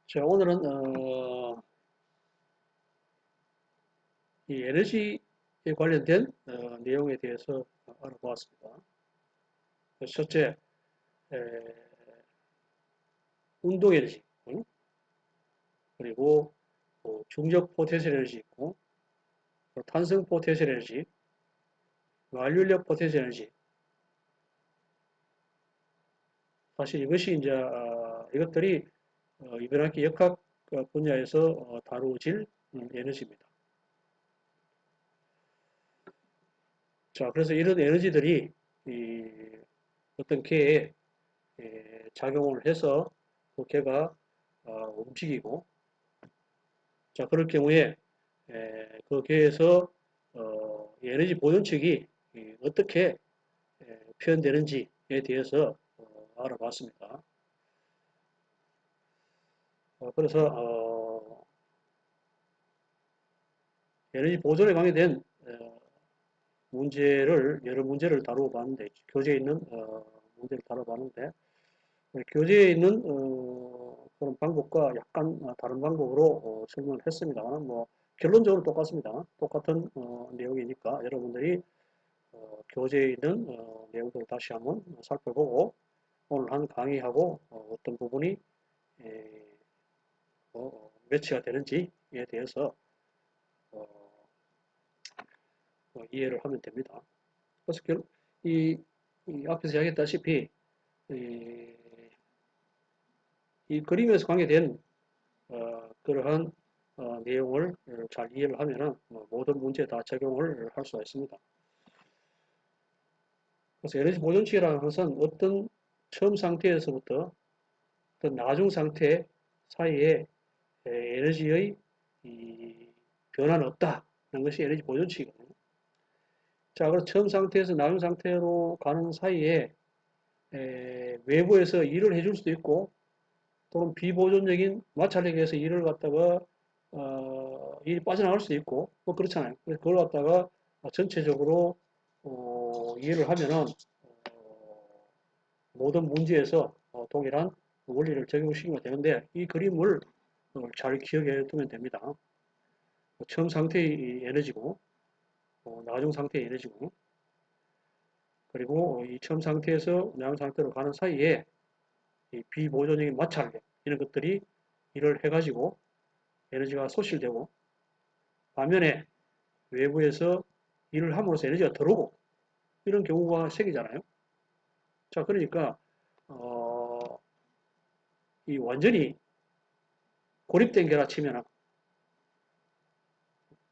자, 오늘은 이 에너지에 관련된 내용에 대해서 알아보았습니다. 첫째, 운동 에너지, 그리고 중력 포텐셜 에너지 있고, 탄성 포텐셜 에너지, 완륜력 포텐셜 에너지. 사실 이것이 이제 이것들이 이번 학기 역학 분야에서 다루어질 에너지입니다. 자, 그래서 이런 에너지들이 어떤 개에 작용을 해서 그 개가 움직이고, 자, 그럴 경우에 그 개에서 에너지 보존축이 어떻게 표현되는지에 대해서 알아봤습니다. 그래서 에너지 보존에 관계된 여러 문제를 다루어 봤는데, 교재에 있는 문제를 다뤄봤는데, 교재에 있는 그런 방법과 약간 다른 방법으로 설명을 했습니다만, 뭐 결론적으로 똑같습니다. 똑같은 내용이니까 여러분들이 교재에 있는 내용들을 다시 한번 살펴보고 오늘 한 강의하고 어떤 부분이 매치가 되는지에 대해서 이해를 하면 됩니다. 그래서 이, 이 앞에서 이야기했다시피 이 그림에서 관계된 그러한 내용을 잘 이해를 하면은 모든 문제에 다 적용을 할 수가 있습니다. 그래서 에너지 보존치라는 것은 어떤 처음 상태에서부터 어떤 나중 상태 사이에 에너지의 변화는 없다는 것이 에너지 보존치거든요. 자, 그래서 처음 상태에서 나중 상태로 가는 사이에 외부에서 일을 해줄 수도 있고 또는 비보존적인 마찰력에 의해서 일을 갖다가 일이 빠져나갈 수도 있고 뭐 그렇잖아요. 그래서 그걸 갖다가 전체적으로 이해를 하면은 모든 문제에서 동일한 원리를 적용시키면 되는데 이 그림을 잘 기억해 두면 됩니다. 처음 상태의 에너지고 나중 상태의 에너지고 그리고 이 처음 상태에서 나중 상태로 가는 사이에 이 비보존적인 마찰력 이런 것들이 일을 해가지고 에너지가 소실되고 반면에 외부에서 일을 함으로써 에너지가 들어오고 이런 경우가 생기잖아요. 자, 그러니까 이 완전히 고립된 게라 치면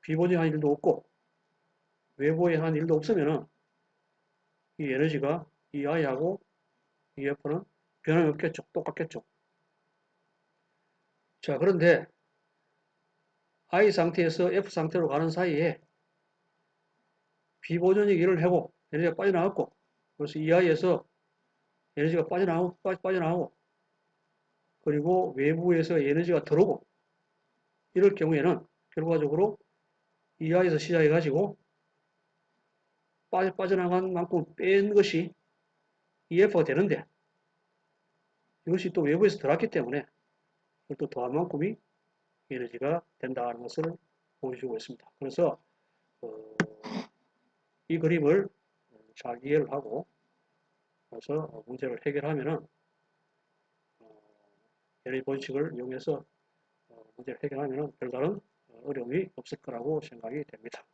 비보존한 일도 없고 외부에 한 일도 없으면은 이 에너지가 이 I하고 이 F는 변함이 없겠죠. 똑같겠죠. 자, 그런데 I 상태에서 F 상태로 가는 사이에 비보존적 일을 하고 에너지가 빠져나갔고 그래서 이 I에서 에너지가 빠져나가고 그리고 외부에서 에너지가 들어오고 이럴 경우에는 결과적으로 이 I에서 시작해가지고 빠져나간 만큼 뺀 것이 EF가 되는데 이것이 또 외부에서 들어왔기 때문에 이걸 또 더한 만큼이 에너지가 된다는 것을 보여주고 있습니다. 그래서 이 그림을 잘 이해를 하고 그래서 문제를 해결하면은 에너지 본식을 이용해서 문제를 해결하면은 별다른 어려움이 없을 거라고 생각이 됩니다.